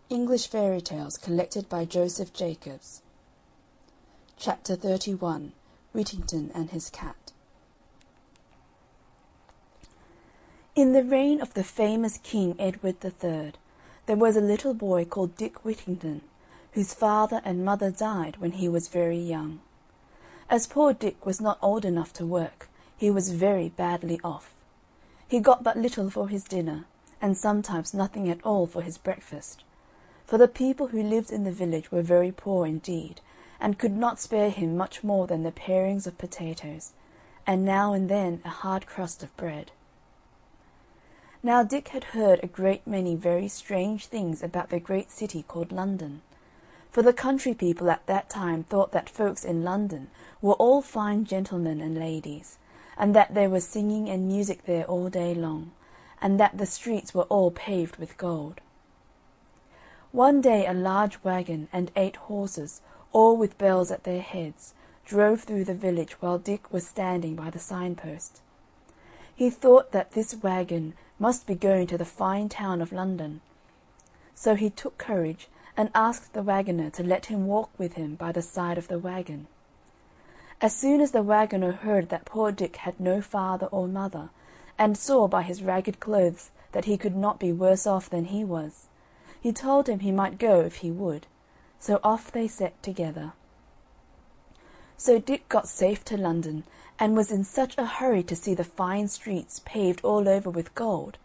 English Fairy Tales collected by Joseph Jacobs. Chapter 31. Whittington and his Cat. In the reign of the famous King Edward III, there was a little boy called Dick Whittington, whose father and mother died when he was very young. As poor Dick was not old enough to work, he was very badly off. He got but little for his dinner, and sometimes nothing at all for his breakfast, for the people who lived in the village were very poor indeed, and could not spare him much more than the parings of potatoes, and now and then a hard crust of bread. Now Dick had heard a great many very strange things about the great city called London, for the country people at that time thought that folks in London were all fine gentlemen and ladies, and that there was singing and music there all day long, and that the streets were all paved with gold. One day a large wagon and 8 horses, all with bells at their heads, drove through the village while Dick was standing by the signpost. He thought that this wagon must be going to the fine town of London. So he took courage and asked the wagoner to let him walk with him by the side of the wagon. As soon as the wagoner heard that poor Dick had no father or mother, and saw by his ragged clothes that he could not be worse off than he was, he told him he might go if he would, so off they set together. So Dick got safe to London, and was in such a hurry to see the fine streets paved all over with gold,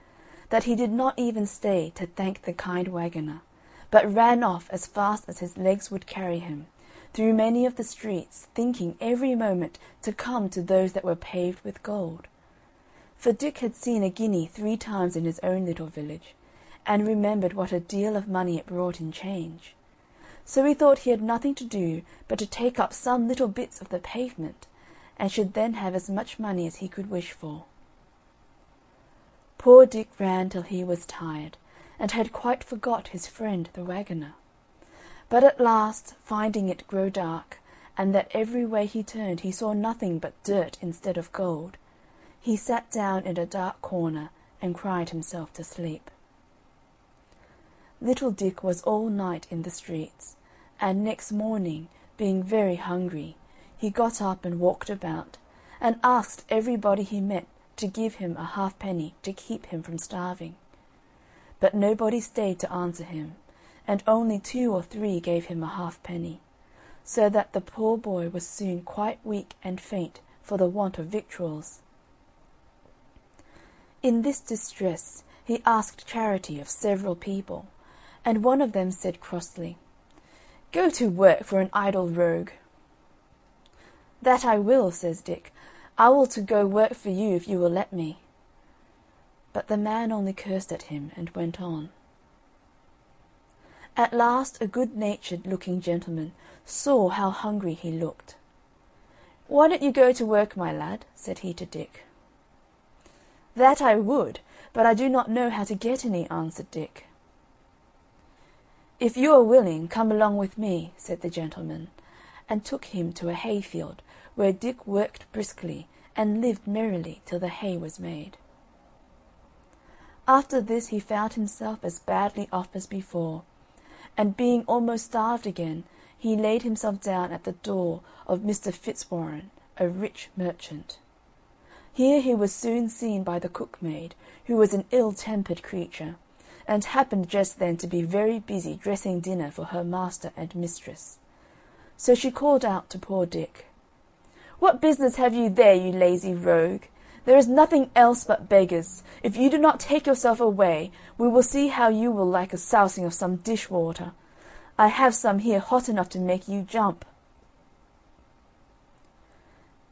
that he did not even stay to thank the kind wagoner, but ran off as fast as his legs would carry him, through many of the streets, thinking every moment to come to those that were paved with gold. For Dick had seen a guinea 3 times in his own little village, and remembered what a deal of money it brought in change. So he thought he had nothing to do but to take up some little bits of the pavement, and should then have as much money as he could wish for. Poor Dick ran till he was tired, and had quite forgot his friend the wagoner. But at last, finding it grow dark, and that every way he turned he saw nothing but dirt instead of gold, he sat down in a dark corner and cried himself to sleep. Little Dick was all night in the streets, and next morning, being very hungry, he got up and walked about, and asked everybody he met to give him a halfpenny to keep him from starving. But nobody stayed to answer him, and only 2 or 3 gave him a halfpenny, so that the poor boy was soon quite weak and faint for the want of victuals. In this distress he asked charity of several people, and one of them said crossly, "Go to work for an idle rogue." "That I will," says Dick. "I will to go work for you if you will let me." But the man only cursed at him and went on. At last a good-natured looking gentleman saw how hungry he looked. "Why don't you go to work, my lad?" said he to Dick. "That I would, but I do not know how to get any," answered Dick. "If you are willing, come along with me," said the gentleman, and took him to a hayfield, where Dick worked briskly, and lived merrily till the hay was made. After this he found himself as badly off as before, and being almost starved again, he laid himself down at the door of Mr. Fitzwarren, a rich merchant. Here he was soon seen by the cookmaid, who was an ill-tempered creature, and happened just then to be very busy dressing dinner for her master and mistress. So she called out to poor Dick, "What business have you there, you lazy rogue? There is nothing else but beggars. If you do not take yourself away, we will see how you will like a sousing of some dish-water. I have some here hot enough to make you jump."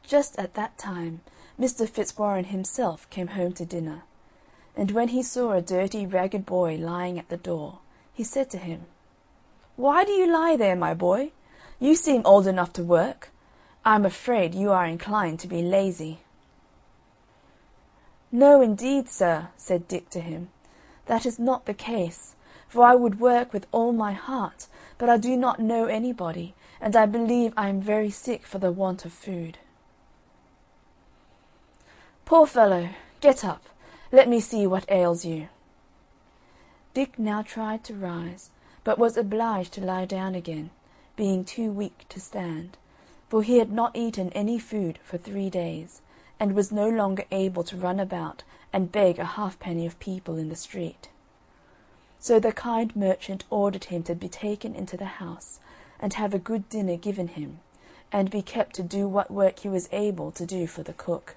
Just at that time Mr. Fitzwarren himself came home to dinner, and when he saw a dirty, ragged boy lying at the door, he said to him, "Why do you lie there, my boy? You seem old enough to work. I am afraid you are inclined to be lazy." "No, indeed, sir," said Dick to him, "that is not the case, for I would work with all my heart, but I do not know anybody, and I believe I am very sick for the want of food." "Poor fellow, get up. Let me see what ails you." Dick now tried to rise, but was obliged to lie down again, being too weak to stand, for he had not eaten any food for 3 days, and was no longer able to run about and beg a halfpenny of people in the street. So the kind merchant ordered him to be taken into the house, and have a good dinner given him, and be kept to do what work he was able to do for the cook.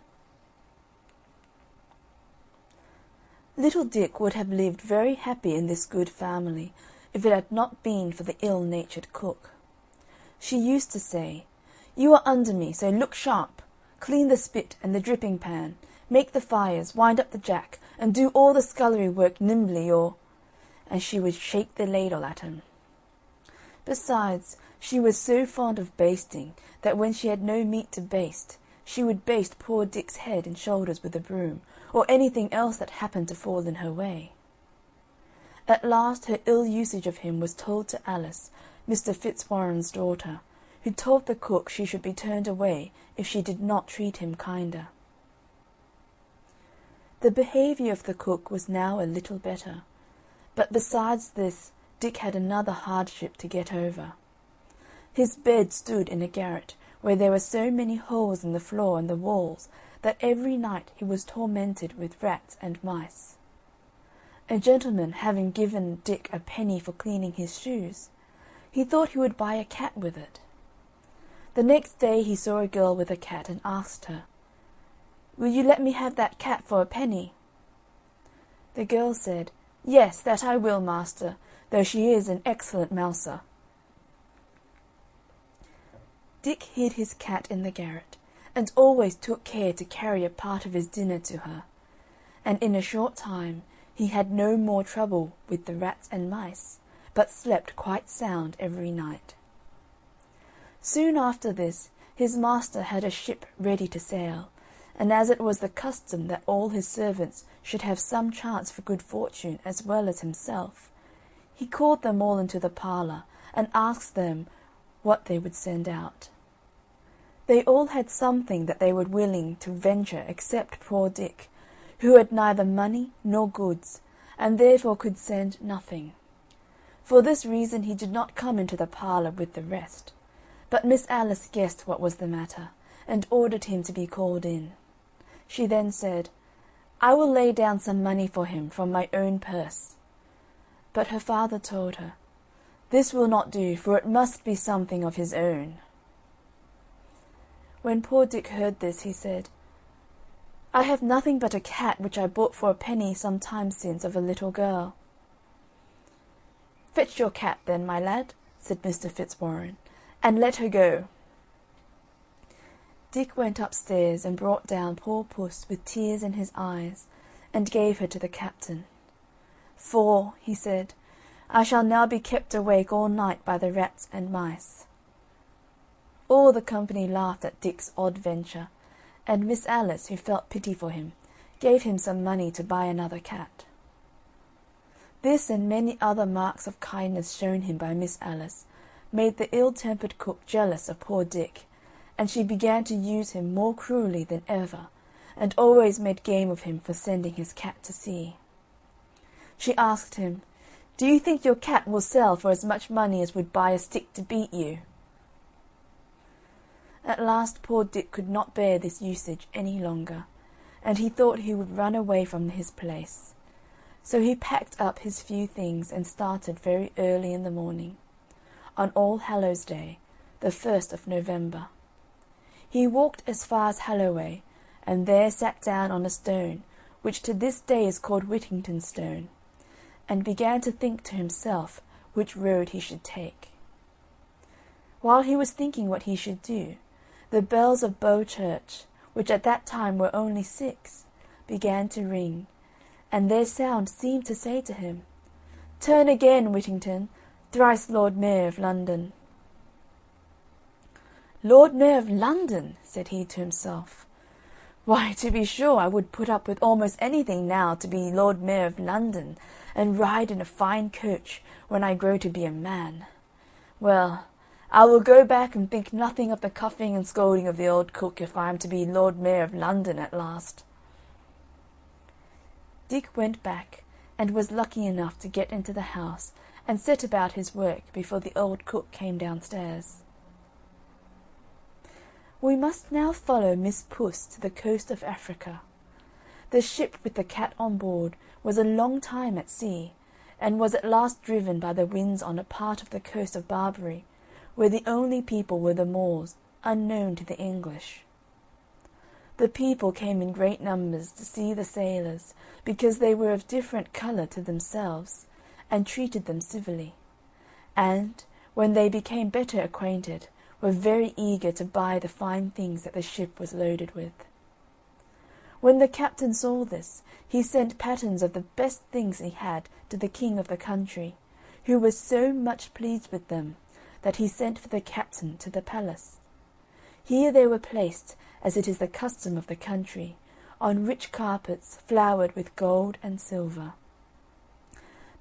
Little Dick would have lived very happy in this good family, if it had not been for the ill-natured cook. She used to say, "You are under me, so look sharp. Clean the spit and the dripping pan, make the fires, wind up the jack, and do all the scullery work nimbly, or—" and she would shake the ladle at him. Besides, she was so fond of basting that when she had no meat to baste, she would baste poor Dick's head and shoulders with a broom, or anything else that happened to fall in her way. At last her ill usage of him was told to Alice, Mr. Fitzwarren's daughter, who told the cook she should be turned away if she did not treat him kinder. The behaviour of the cook was now a little better, but besides this Dick had another hardship to get over. His bed stood in a garret, where there were so many holes in the floor and the walls that every night he was tormented with rats and mice. A gentleman having given Dick a penny for cleaning his shoes, he thought he would buy a cat with it. The next day he saw a girl with a cat, and asked her, "Will you let me have that cat for a penny?" The girl said, "Yes, that I will, master, though she is an excellent mouser." Dick hid his cat in the garret, and always took care to carry a part of his dinner to her, and in a short time he had no more trouble with the rats and mice, but slept quite sound every night. Soon after this his master had a ship ready to sail, and as it was the custom that all his servants should have some chance for good fortune as well as himself, he called them all into the parlour, and asked them what they would send out. They all had something that they were willing to venture except poor Dick, who had neither money nor goods, and therefore could send nothing. For this reason he did not come into the parlour with the rest, but Miss Alice guessed what was the matter, and ordered him to be called in. She then said, "I will lay down some money for him from my own purse." But her father told her, "This will not do, for it must be something of his own." When poor Dick heard this, he said, "I have nothing but a cat which I bought for a penny some time since of a little girl." "Fetch your cat, then, my lad," said Mr. Fitzwarren, "and let her go." Dick went upstairs and brought down poor puss with tears in his eyes, and gave her to the captain. "For," he said, "I shall now be kept awake all night by the rats and mice." All the company laughed at Dick's odd venture, and Miss Alice, who felt pity for him, gave him some money to buy another cat. This and many other marks of kindness shown him by Miss Alice made the ill-tempered cook jealous of poor Dick, and she began to use him more cruelly than ever, and always made game of him for sending his cat to sea. She asked him, "Do you think your cat will sell for as much money as would buy a stick to beat you?" At last poor Dick could not bear this usage any longer, and he thought he would run away from his place. So he packed up his few things and started very early in the morning, on All Hallows Day, the 1st of November. He walked as far as Holloway, and there sat down on a stone, which to this day is called Whittington Stone, and began to think to himself which road he should take. While he was thinking what he should do, the bells of Bow Church, which at that time were only 6, began to ring, and their sound seemed to say to him, "Turn again, Whittington, thrice Lord Mayor of London." "Lord Mayor of London!" said he to himself. "Why, to be sure, I would put up with almost anything now to be Lord Mayor of London, and ride in a fine coach when I grow to be a man. Well, I will go back and think nothing of the cuffing and scolding of the old cook if I am to be Lord Mayor of London at last." Dick went back, and was lucky enough to get into the house, and set about his work before the old cook came downstairs. We must now follow Miss Puss to the coast of Africa. The ship with the cat on board was a long time at sea, and was at last driven by the winds on a part of the coast of Barbary, where the only people were the Moors, unknown to the English. The people came in great numbers to see the sailors, because they were of different colour to themselves, and treated them civilly, and, when they became better acquainted, were very eager to buy the fine things that the ship was loaded with. When the captain saw this, he sent patterns of the best things he had to the king of the country, who was so much pleased with them that he sent for the captain to the palace. Here they were placed, as it is the custom of the country, on rich carpets flowered with gold and silver.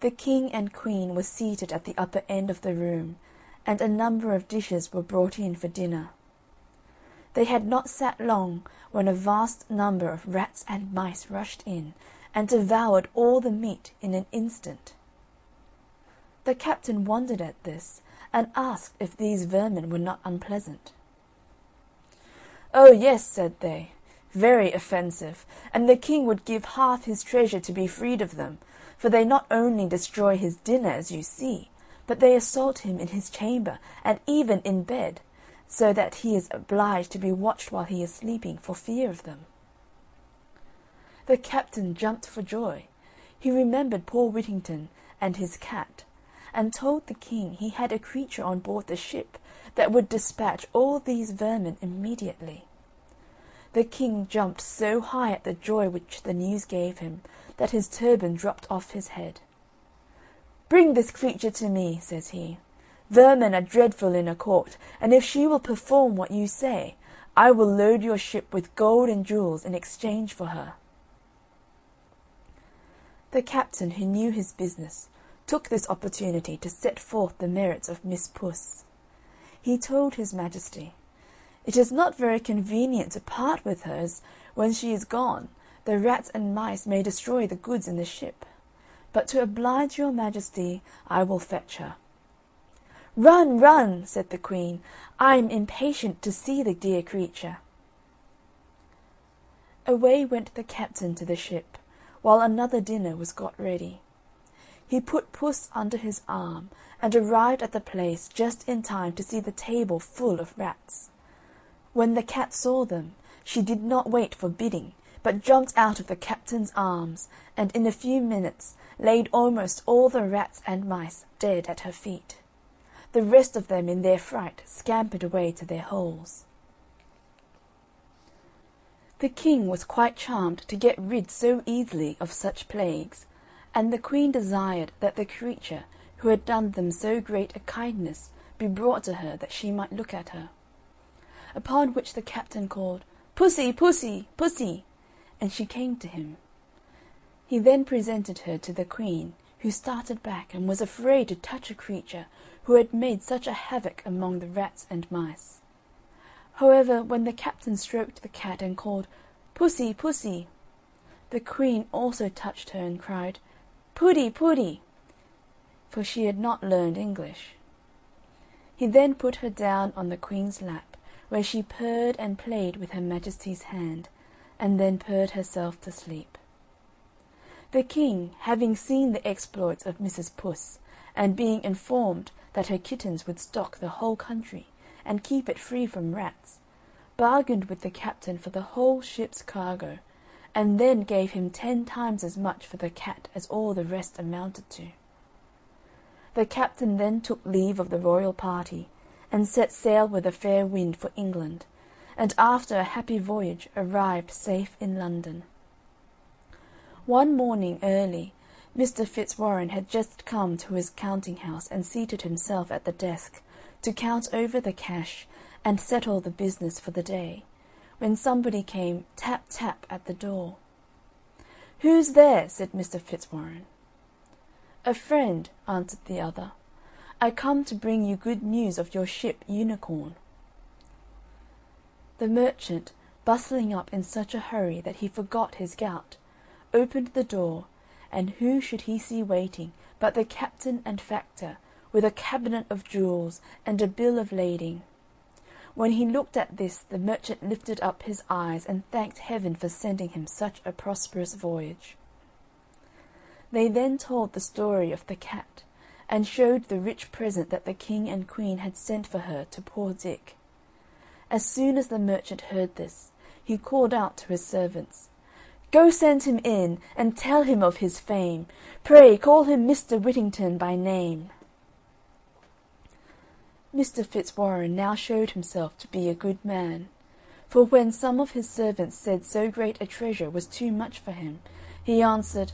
The king and queen were seated at the upper end of the room, and a number of dishes were brought in for dinner. They had not sat long when a vast number of rats and mice rushed in, and devoured all the meat in an instant. The captain wondered at this, and asked if these vermin were not unpleasant. "Oh, yes," said they, "very offensive, and the king would give half his treasure to be freed of them, for they not only destroy his dinner, as you see, but they assault him in his chamber, and even in bed, so that he is obliged to be watched while he is sleeping for fear of them." The captain jumped for joy. He remembered poor Whittington and his cat, and told the king he had a creature on board the ship that would dispatch all these vermin immediately. The king jumped so high at the joy which the news gave him that his turban dropped off his head. "Bring this creature to me," says he. "Vermin are dreadful in a court, and if she will perform what you say, I will load your ship with gold and jewels in exchange for her." The captain, who knew his business, took this opportunity to set forth the merits of Miss Puss. He told his Majesty, "It is not very convenient to part with her, as, when she is gone, the rats and mice may destroy the goods in the ship. But to oblige your Majesty, I will fetch her." "Run, run," said the Queen. "I am impatient to see the dear creature." Away went the captain to the ship, while another dinner was got ready. He put Puss under his arm, and arrived at the place just in time to see the table full of rats. When the cat saw them, she did not wait for bidding, but jumped out of the captain's arms, and in a few minutes laid almost all the rats and mice dead at her feet. The rest of them in their fright scampered away to their holes. The king was quite charmed to get rid so easily of such plagues, and the queen desired that the creature, who had done them so great a kindness, be brought to her that she might look at her. Upon which the captain called, "Pussy, pussy, pussy," and she came to him. He then presented her to the queen, who started back and was afraid to touch a creature who had made such a havoc among the rats and mice. However, when the captain stroked the cat and called, "Pussy, pussy," the queen also touched her and cried, "Puddy, puddy," for she had not learned English. He then put her down on the queen's lap, where she purred and played with her Majesty's hand, and then purred herself to sleep. The king, having seen the exploits of Mrs. Puss, and being informed that her kittens would stock the whole country, and keep it free from rats, bargained with the captain for the whole ship's cargo, and then gave him 10 times as much for the cat as all the rest amounted to. The captain then took leave of the royal party, and set sail with a fair wind for England, and after a happy voyage arrived safe in London. One morning early, Mr. Fitzwarren had just come to his counting-house and seated himself at the desk to count over the cash and settle the business for the day, when somebody came tap, tap at the door. "Who's there?" said Mr. Fitzwarren. "A friend," answered the other. "I come to bring you good news of your ship Unicorn." The merchant, bustling up in such a hurry that he forgot his gout, opened the door, and who should he see waiting but the captain and factor, with a cabinet of jewels and a bill of lading. When he looked at this, the merchant lifted up his eyes and thanked heaven for sending him such a prosperous voyage. They then told the story of the cat, and showed the rich present that the king and queen had sent for her to poor Dick. As soon as the merchant heard this, he called out to his servants, "Go send him in, and tell him of his fame. Pray call him Mr. Whittington by name." Mr. Fitzwarren now showed himself to be a good man, for when some of his servants said so great a treasure was too much for him, he answered,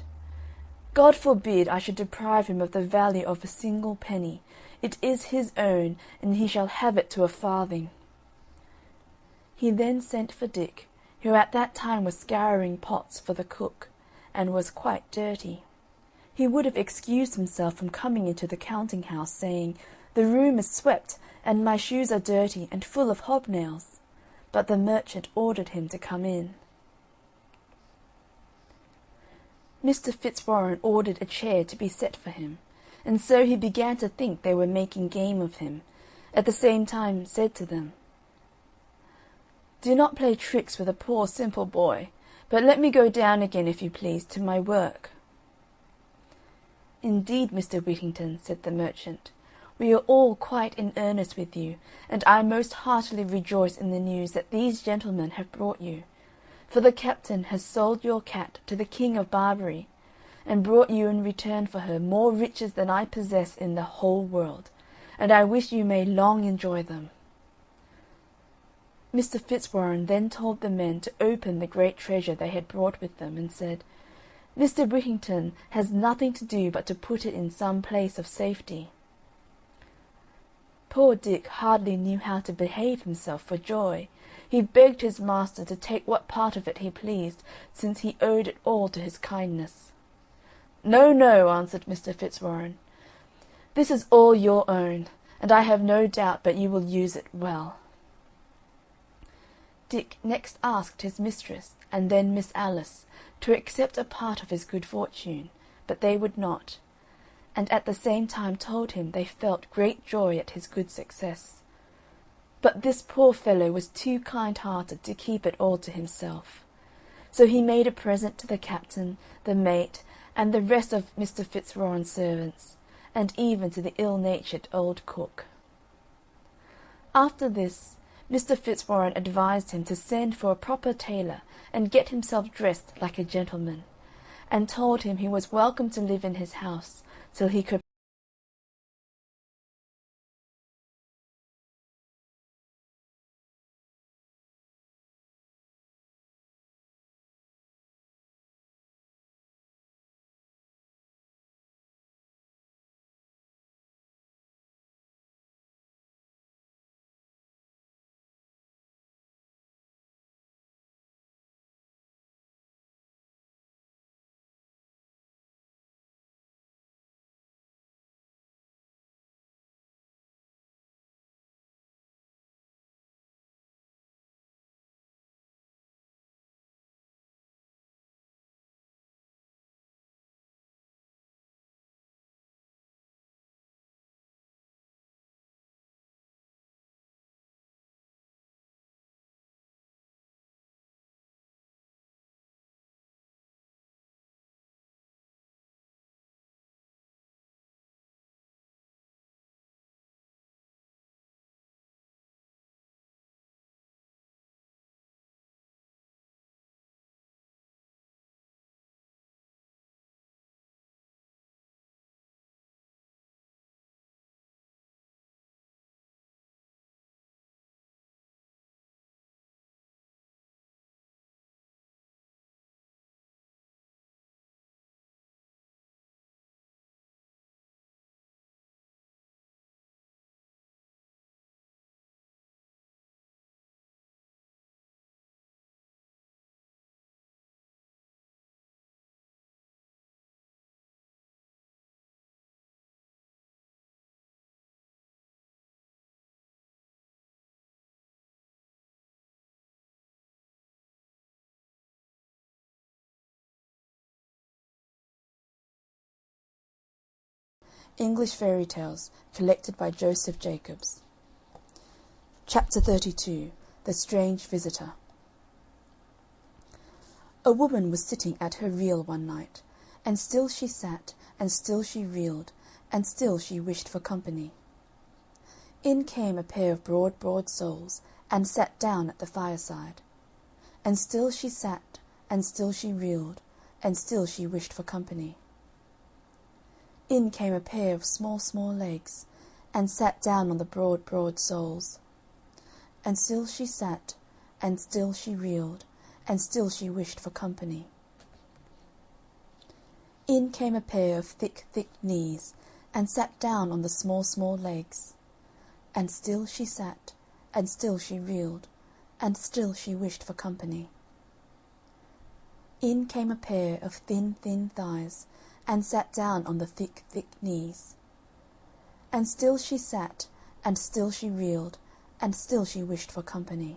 "God forbid I should deprive him of the value of a single penny. It is his own, and he shall have it to a farthing." He then sent for Dick, who at that time was scouring pots for the cook, and was quite dirty. He would have excused himself from coming into the counting-house, saying, "The room is swept, and my shoes are dirty and full of hobnails," but the merchant ordered him to come in. Mr. Fitzwarren ordered a chair to be set for him, and so he began to think they were making game of him, at the same time said to them, "Do not play tricks with a poor simple boy, but let me go down again, if you please, to my work." "Indeed, Mr. Whittington," said the merchant, "we are all quite in earnest with you, and I most heartily rejoice in the news that these gentlemen have brought you, for the captain has sold your cat to the King of Barbary, and brought you in return for her more riches than I possess in the whole world, and I wish you may long enjoy them." Mr. Fitzwarren then told the men to open the great treasure they had brought with them, and said, "Mr. Whittington has nothing to do but to put it in some place of safety." Poor Dick hardly knew how to behave himself for joy. He begged his master to take what part of it he pleased, since he owed it all to his kindness. "No, no," answered Mr. Fitzwarren, "this is all your own, and I have no doubt but you will use it well." Dick next asked his mistress, and then Miss Alice, to accept a part of his good fortune, but they would not, and at the same time told him they felt great joy at his good success. But this poor fellow was too kind-hearted to keep it all to himself, so he made a present to the captain, the mate, and the rest of Mr. Fitzwarren's servants, and even to the ill-natured old cook. After this, Mr. Fitzwarren advised him to send for a proper tailor and get himself dressed like a gentleman, and told him he was welcome to live in his house till he could English Fairy Tales, collected by Joseph Jacobs. Chapter 32. The Strange Visitor. A woman was sitting at her reel one night, and still she sat, and still she reeled, and still she wished for company. In came a pair of broad soles, and sat down at the fireside. And still she sat, and still she reeled, and still she wished for company. In came a pair of small legs, and sat down on the broad soles. And still she sat, and still she reeled, and still she wished for company. In came a pair of thick knees, and sat down on the small legs. And still she sat, and still she reeled, and still she wished for company. In came a pair of thin thighs, and sat down on the thick knees. And still she sat, and still she reeled, and still she wished for company.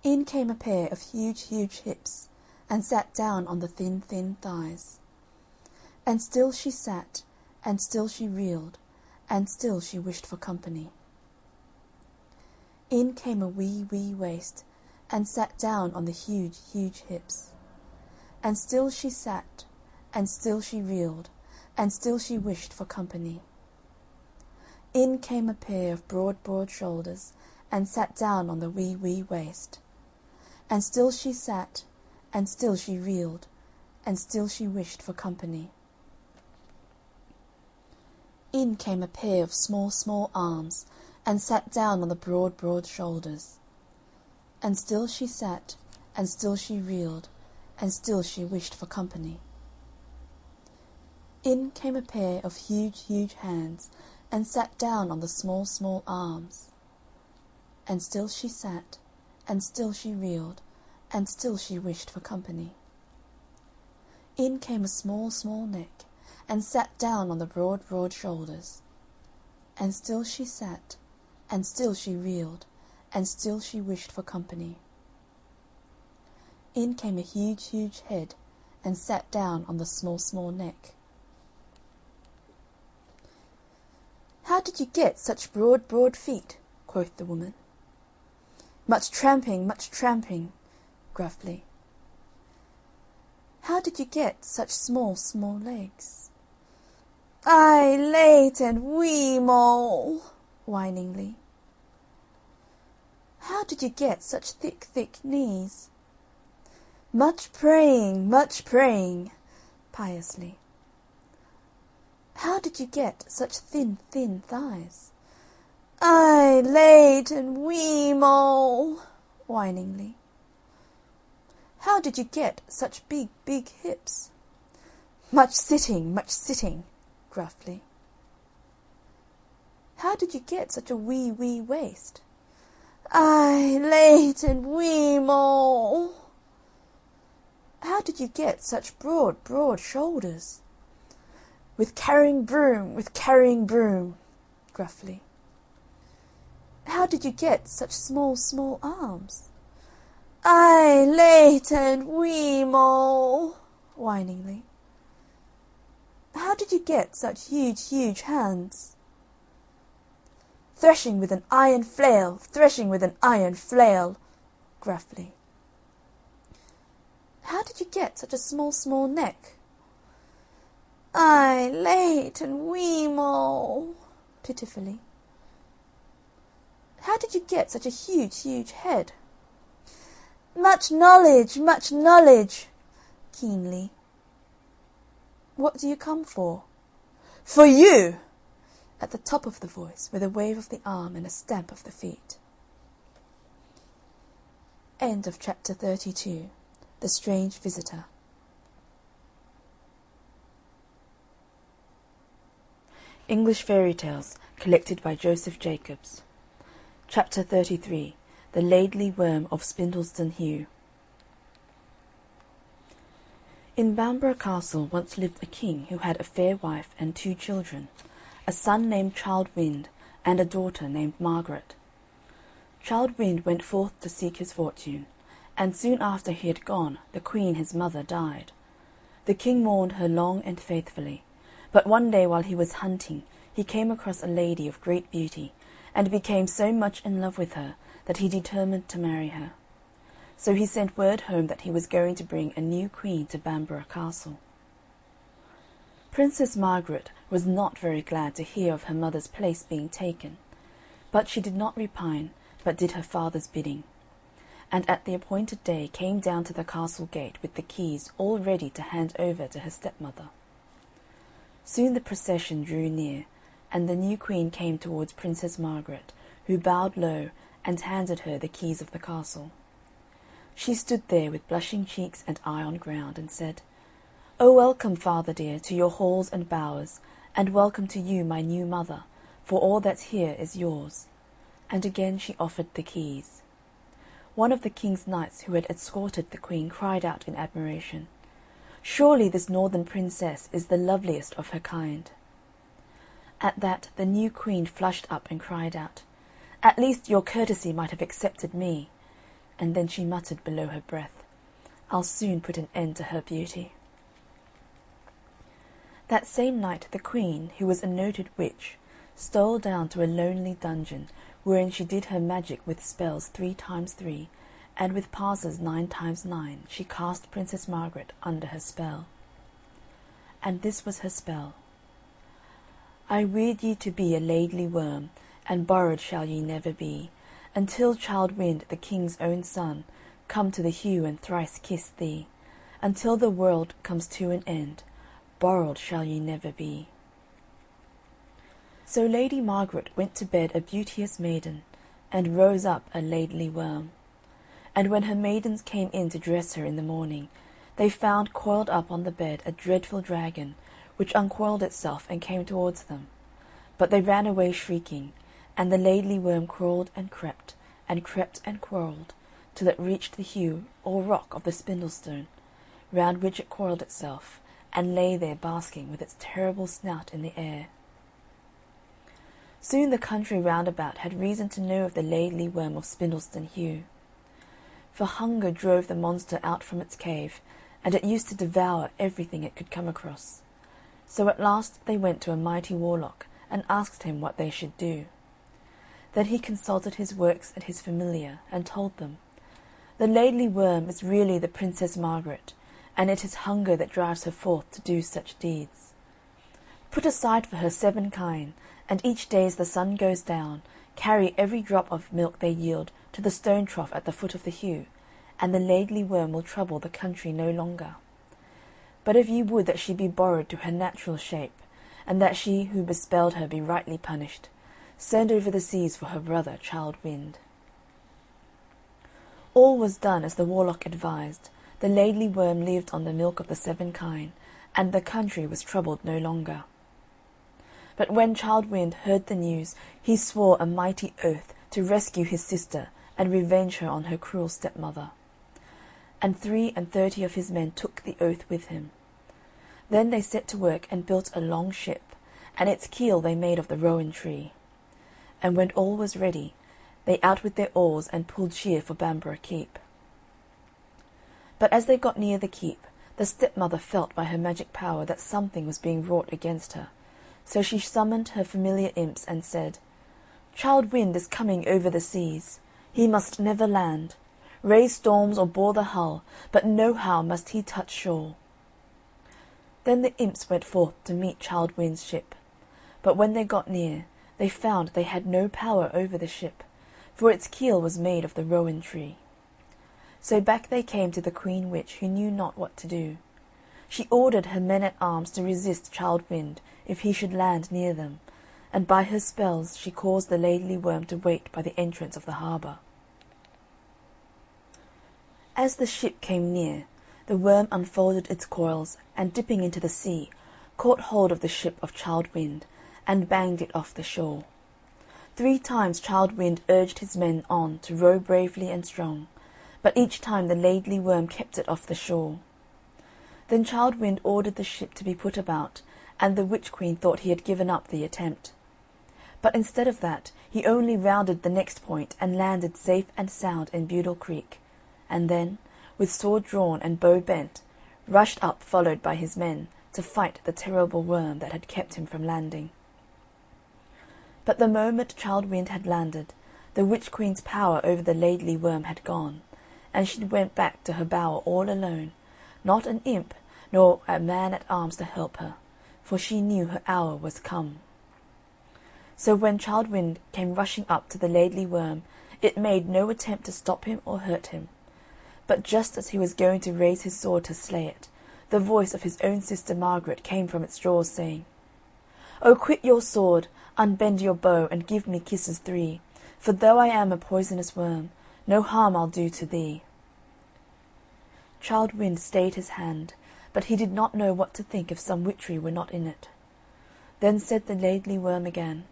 In came a pair of huge hips, and sat down on the thin thighs. And still she sat, and still she reeled, and still she wished for company. In came a wee waist, and sat down on the huge hips. And still she sat, and still she reeled, and still she wished for company. In came a pair of broad shoulders, and sat down on the wee waist. And still she sat, and still she reeled, and still she wished for company. In came a pair of small arms, and sat down on the broad shoulders. And still she sat, and still she reeled, and still she wished for company. In came a pair of huge hands, and sat down on the small arms. And still she sat, and still she reeled, and still she wished for company. In came a small neck, and sat down on the broad shoulders. And still she sat, and still she reeled, and still she wished for company. In came a huge head, and sat down on the small neck. "How did you get such broad feet?" quoth the woman. Much tramping, gruffly. "How did you get such small legs?" "I late and wee mole," whiningly. "How did you get such thick knees?" Much praying, piously. "How did you get such thin thighs?" "I late and wee mole," whiningly. "How did you get such big hips?" Much sitting, gruffly. "How did you get such a wee waist?" "I late and wee mole." "How did you get such broad shoulders?" With carrying broom, gruffly. "How did you get such small arms?" "I late and wee mole," whiningly. "How did you get such huge hands?" Threshing with an iron flail, gruffly. "How did you get such a small neck?" "I late and wee mole," pitifully. "How did you get such a huge head?" Much knowledge, keenly. "What do you come for?" "For you!" at the top of the voice, with a wave of the arm and a stamp of the feet. End of chapter 32. The Strange Visitor. English Fairy Tales, collected by Joseph Jacobs. Chapter 33. The Laidly Worm of Spindleston Heugh. In Bamborough Castle once lived a king who had a fair wife and 2 children, a son named Childe Wynd and a daughter named Margaret. Childe Wynd went forth to seek his fortune, and soon after he had gone, the queen his mother died. The king mourned her long and faithfully, But one day while he was hunting, he came across a lady of great beauty, and became so much in love with her that he determined to marry her. So he sent word home that he was going to bring a new queen to Bamborough Castle. Princess Margaret was not very glad to hear of her mother's place being taken, but she did not repine, but did her father's bidding, and at the appointed day came down to the castle gate with the keys all ready to hand over to her stepmother. Soon the procession drew near, and the new queen came towards Princess Margaret, who bowed low and handed her the keys of the castle. She stood there with blushing cheeks and eye on ground, and said, "O welcome, father dear, to your halls and bowers, and welcome to you, my new mother, for all that's here is yours." And again she offered the keys. One of the king's knights who had escorted the queen cried out in admiration, "Surely this northern princess is the loveliest of her kind." At that the new queen flushed up and cried out, "At least your courtesy might have accepted me." And then she muttered below her breath, "I'll soon put an end to her beauty." That same night the queen, who was a noted witch, stole down to a lonely dungeon, wherein she did her magic with spells 3 times 3, and with passes 9 times 9 she cast Princess Margaret under her spell. And this was her spell: "I weird ye to be a laidly worm, and borrowed shall ye never be, until Childe Wynd, the king's own son, come to the hew and thrice kiss thee. Until the world comes to an end, borrowed shall ye never be." So Lady Margaret went to bed a beauteous maiden, and rose up a laidly worm. And when her maidens came in to dress her in the morning, they found coiled up on the bed a dreadful dragon, which uncoiled itself and came towards them. But they ran away shrieking, and the laidly worm crawled and crept and crawled, till it reached the hew or rock of the spindlestone, round which it coiled itself, and lay there basking with its terrible snout in the air. Soon the country round about had reason to know of the laidly worm of Spindleston Heugh. For hunger drove the monster out from its cave, and it used to devour everything it could come across. So at last they went to a mighty warlock, and asked him what they should do. Then he consulted his works and his familiar, and told them, "The laidly worm is really the Princess Margaret, and it is hunger that drives her forth to do such deeds. Put aside for her 7 kine, and each day as the sun goes down, carry every drop of milk they yield to the stone trough at the foot of the hew, and the laidly worm will trouble the country no longer. But if ye would that she be borrowed to her natural shape, and that she who bespelled her be rightly punished, send over the seas for her brother Childe Wynd." All was done as the warlock advised. The laidly worm lived on the milk of the 7 kine, and the country was troubled no longer. But when Childe Wynd heard the news, he swore a mighty oath to rescue his sister and revenge her on her cruel stepmother. And 33 of his men took the oath with him. Then they set to work and built a long ship, and its keel they made of the rowan tree. And when all was ready, they out with their oars and pulled sheer for Bamborough Keep. But as they got near the keep, the stepmother felt by her magic power that something was being wrought against her. So she summoned her familiar imps and said, "Childe Wynd is coming over the seas. He must never land. Raise storms or bore the hull, but nohow must he touch shore." Then the imps went forth to meet Childe Wynd's ship. But when they got near, they found they had no power over the ship, for its keel was made of the rowan tree. So back they came to the Queen Witch, who knew not what to do. She ordered her men-at-arms to resist Childe Wynd if he should land near them, and by her spells she caused the laidly worm to wait by the entrance of the harbour. As the ship came near, the worm unfolded its coils, and dipping into the sea, caught hold of the ship of Childe Wynd, and banged it off the shore. 3 times Childe Wynd urged his men on to row bravely and strong, but each time the laidly worm kept it off the shore. Then Childe Wynd ordered the ship to be put about, and the Witch Queen thought he had given up the attempt. But instead of that, he only rounded the next point and landed safe and sound in Budle Creek, and then, with sword drawn and bow bent, rushed up followed by his men, to fight the terrible worm that had kept him from landing. But the moment Childe Wynd had landed, the Witch Queen's power over the Laidly Worm had gone, and she went back to her bower all alone, not an imp nor a man-at-arms to help her, for she knew her hour was come. So when Childe Wynd came rushing up to the Laidly Worm, it made no attempt to stop him or hurt him. But just as he was going to raise his sword to slay it, the voice of his own sister Margaret came from its jaws, saying, "O quit your sword, unbend your bow, and give me kisses 3, for though I am a poisonous worm, no harm I'll do to thee." Childe Wynd stayed his hand, but he did not know what to think if some witchery were not in it. Then said the Laidly Worm again,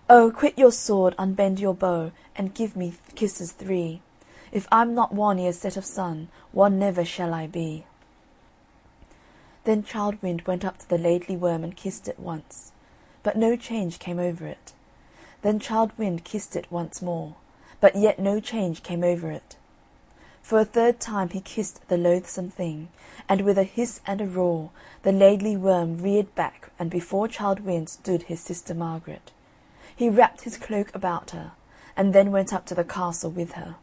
"O quit your sword, unbend your bow, and give me kisses 3. If I'm not one ere set of sun, one never shall I be." Then Childe Wynd went up to the Laidly Worm and kissed it once, but no change came over it. Then Childe Wynd kissed it once more, but yet no change came over it. For a third time he kissed the loathsome thing, and with a hiss and a roar the Laidly Worm reared back, and before Childe Wynd stood his sister Margaret. He wrapped his cloak about her, and then went up to the castle with her.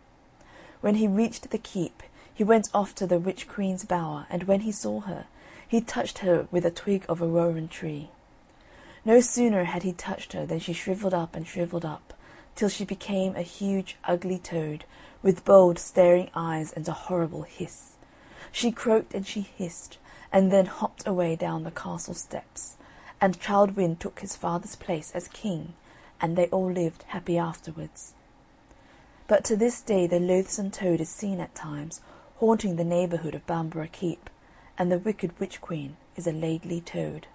When he reached the keep, he went off to the Witch Queen's bower, and when he saw her, he touched her with a twig of a rowan tree. No sooner had he touched her than she shrivelled up, till she became a huge ugly toad, with bold staring eyes and a horrible hiss. She croaked and she hissed, and then hopped away down the castle steps, and Childe Wynd took his father's place as king, and they all lived happy afterwards. But to this day the loathsome toad is seen at times, haunting the neighbourhood of Bamborough Keep, and the wicked Witch Queen is a Laidly Toad.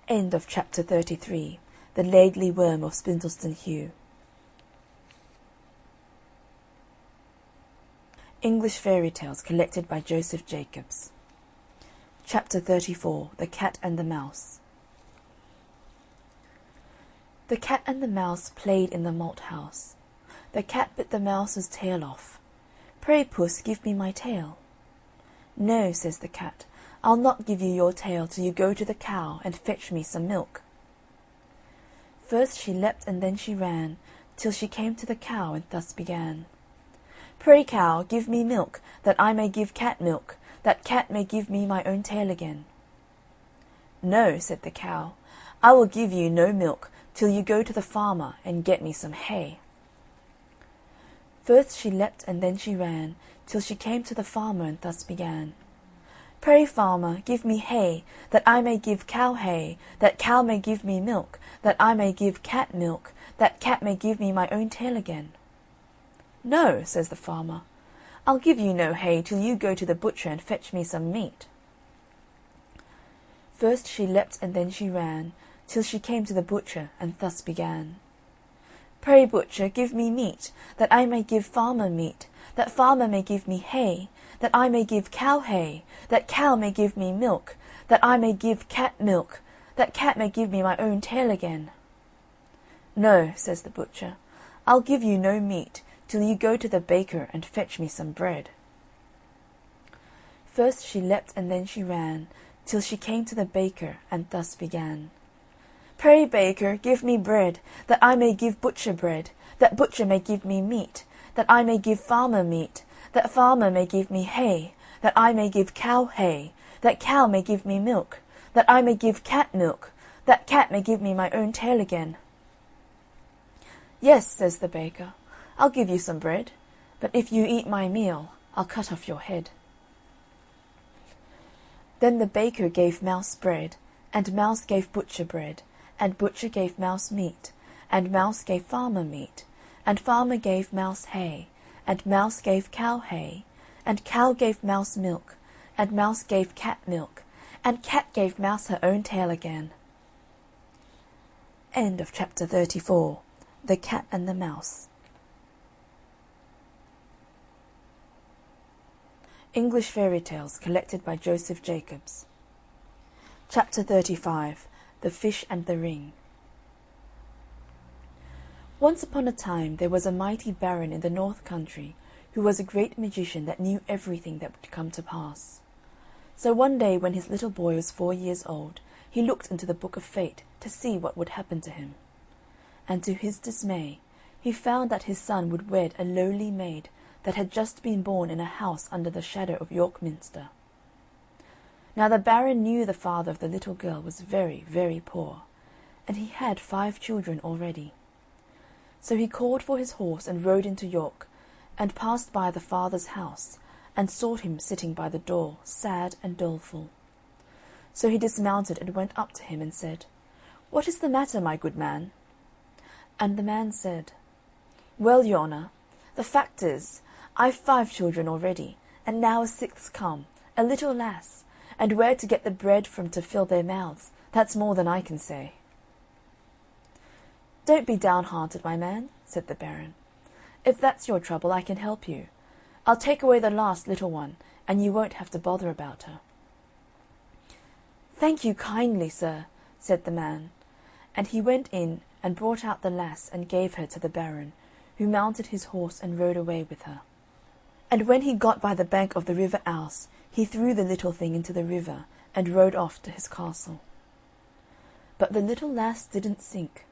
End of chapter 33. The Laidly Worm of Spindleston Heugh. English Fairy Tales collected by Joseph Jacobs. Chapter 34. The Cat and the Mouse. The cat and the mouse played in the malt-house. The cat bit the mouse's tail off. "Pray, puss, give me my tail." "No," says the cat, "I'll not give you your tail till you go to the cow and fetch me some milk." First she leapt and then she ran, till she came to the cow, and thus began. "Pray, cow, give me milk, that I may give cat milk, that cat may give me my own tail again." "No," said the cow, "I will give you no milk till you go to the farmer and get me some hay." First she leapt and then she ran, till she came to the farmer, and thus began. "Pray, farmer, give me hay, that I may give cow hay, that cow may give me milk, that I may give cat milk, that cat may give me my own tail again." "No," says the farmer, "I'll give you no hay till you go to the butcher and fetch me some meat." First she leapt and then she ran, till she came to the butcher, and thus began. "Pray, butcher, give me meat, that I may give farmer meat, that farmer may give me hay, that I may give cow hay, that cow may give me milk, that I may give cat milk, that cat may give me my own tail again." "No," says the butcher, "I'll give you no meat till you go to the baker and fetch me some bread." First she leapt and then she ran, till she came to the baker, and thus began. "Pray, baker, give me bread, that I may give butcher bread, that butcher may give me meat, that I may give farmer meat, that farmer may give me hay, that I may give cow hay, that cow may give me milk, that I may give cat milk, that cat may give me my own tail again." "Yes," says the baker, "I'll give you some bread, but if you eat my meal, I'll cut off your head." Then the baker gave mouse bread, and mouse gave butcher bread, and butcher gave mouse meat, and mouse gave farmer meat, and farmer gave mouse hay, and mouse gave cow hay, and cow gave mouse milk, and mouse gave cat milk, and cat gave mouse her own tail again. End of chapter 34. The Cat and the Mouse. English Fairy Tales collected by Joseph Jacobs. Chapter 35. The Fish and the Ring. Once upon a time there was a mighty baron in the north country, who was a great magician that knew everything that would come to pass. So one day when his little boy was 4 years old, he looked into the book of fate to see what would happen to him. And to his dismay, he found that his son would wed a lowly maid that had just been born in a house under the shadow of York Minster. Now the Baron knew the father of the little girl was very, very poor, and he had 5 children already. So he called for his horse and rode into York, and passed by the father's house, and saw him sitting by the door, sad and doleful. So he dismounted and went up to him and said, "What is the matter, my good man?" And the man said, "Well, your honour, the fact is, I've 5 children already, and now a 6th come, a little lass, and where to get the bread from to fill their mouths, that's more than I can say." "Don't be downhearted, my man," said the Baron. "If that's your trouble, I can help you. I'll take away the last little one, and you won't have to bother about her." "Thank you kindly, sir," said the man, and he went in and brought out the lass and gave her to the Baron, who mounted his horse and rode away with her. And when he got by the bank of the river Ouse, he threw the little thing into the river and rode off to his castle. But the little lass didn't sink.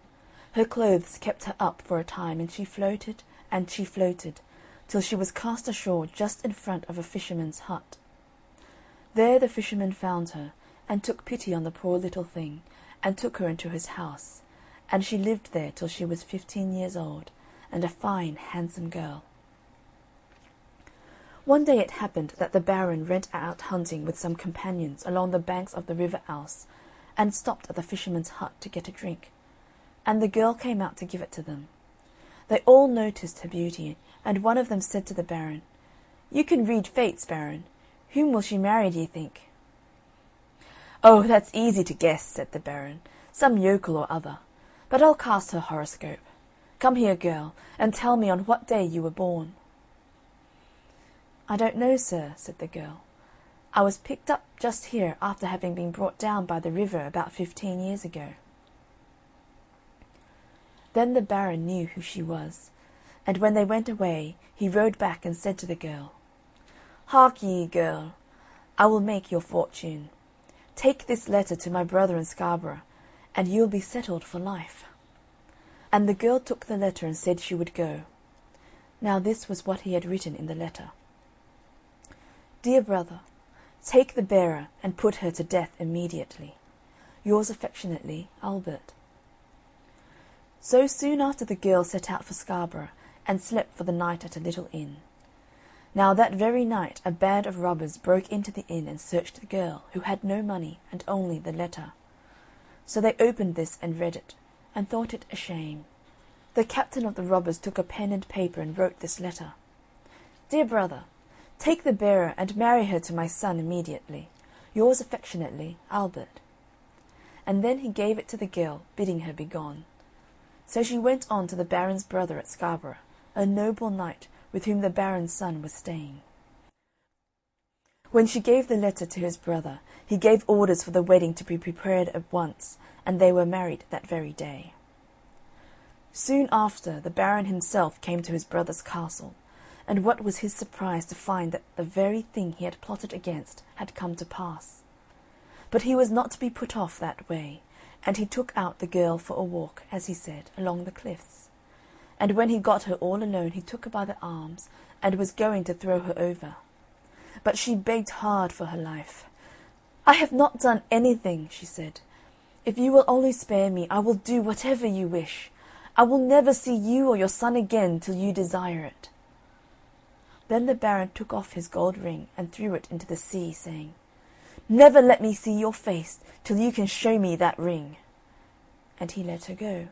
Her clothes kept her up for a time, and she floated, till she was cast ashore just in front of a fisherman's hut. There the fisherman found her, and took pity on the poor little thing, and took her into his house, and she lived there till she was 15 years old, and a fine handsome girl. One day it happened that the Baron went out hunting with some companions along the banks of the river Ouse, and stopped at the fisherman's hut to get a drink, and the girl came out to give it to them. They all noticed her beauty, and one of them said to the Baron, "You can read fates, Baron. Whom will she marry, d'ye think?" "Oh, that's easy to guess," said the Baron, "some yokel or other. But I'll cast her horoscope. Come here, girl, and tell me on what day you were born." "I don't know, sir," said the girl. "I was picked up just here after having been brought down by the river about 15 years ago." Then the Baron knew who she was, and when they went away he rode back and said to the girl, "Hark ye, girl, I will make your fortune. Take this letter to my brother in Scarborough, and you'll be settled for life." And the girl took the letter and said she would go. Now this was what he had written in the letter: "Dear brother, take the bearer and put her to death immediately. Yours affectionately, Albert." So soon after the girl set out for Scarborough, and slept for the night at a little inn. Now that very night a band of robbers broke into the inn and searched the girl, who had no money and only the letter. So they opened this and read it, and thought it a shame. The captain of the robbers took a pen and paper and wrote this letter: "Dear brother, take the bearer and marry her to my son immediately. Yours affectionately, Albert." And then he gave it to the girl, bidding her begone. So she went on to the Baron's brother at Scarborough, a noble knight with whom the Baron's son was staying. When she gave the letter to his brother, he gave orders for the wedding to be prepared at once, and they were married that very day. Soon after, the Baron himself came to his brother's castle, and what was his surprise to find that the very thing he had plotted against had come to pass. But he was not to be put off that way, and he took out the girl for a walk, as he said, along the cliffs. And when he got her all alone, he took her by the arms, and was going to throw her over. But she begged hard for her life. "I have not done anything," she said. "If you will only spare me, I will do whatever you wish. I will never see you or your son again till you desire it." Then the Baron took off his gold ring and threw it into the sea, saying, "Never let me see your face till you can show me that ring." And he let her go.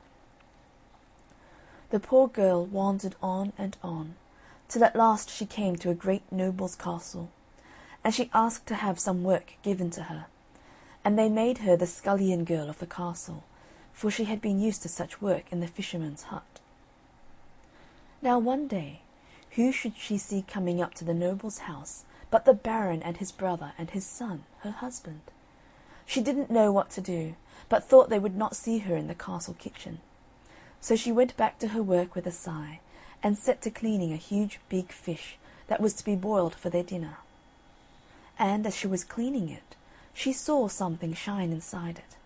The poor girl wandered on, till at last she came to a great noble's castle, and she asked to have some work given to her, and they made her the scullion girl of the castle, for she had been used to such work in the fisherman's hut. Now one day, who should she see coming up to the noble's house but the Baron and his brother and his son, her husband. She didn't know what to do, but thought they would not see her in the castle kitchen. So she went back to her work with a sigh, and set to cleaning a huge big fish that was to be boiled for their dinner. and as she was cleaning it, she saw something shine inside it.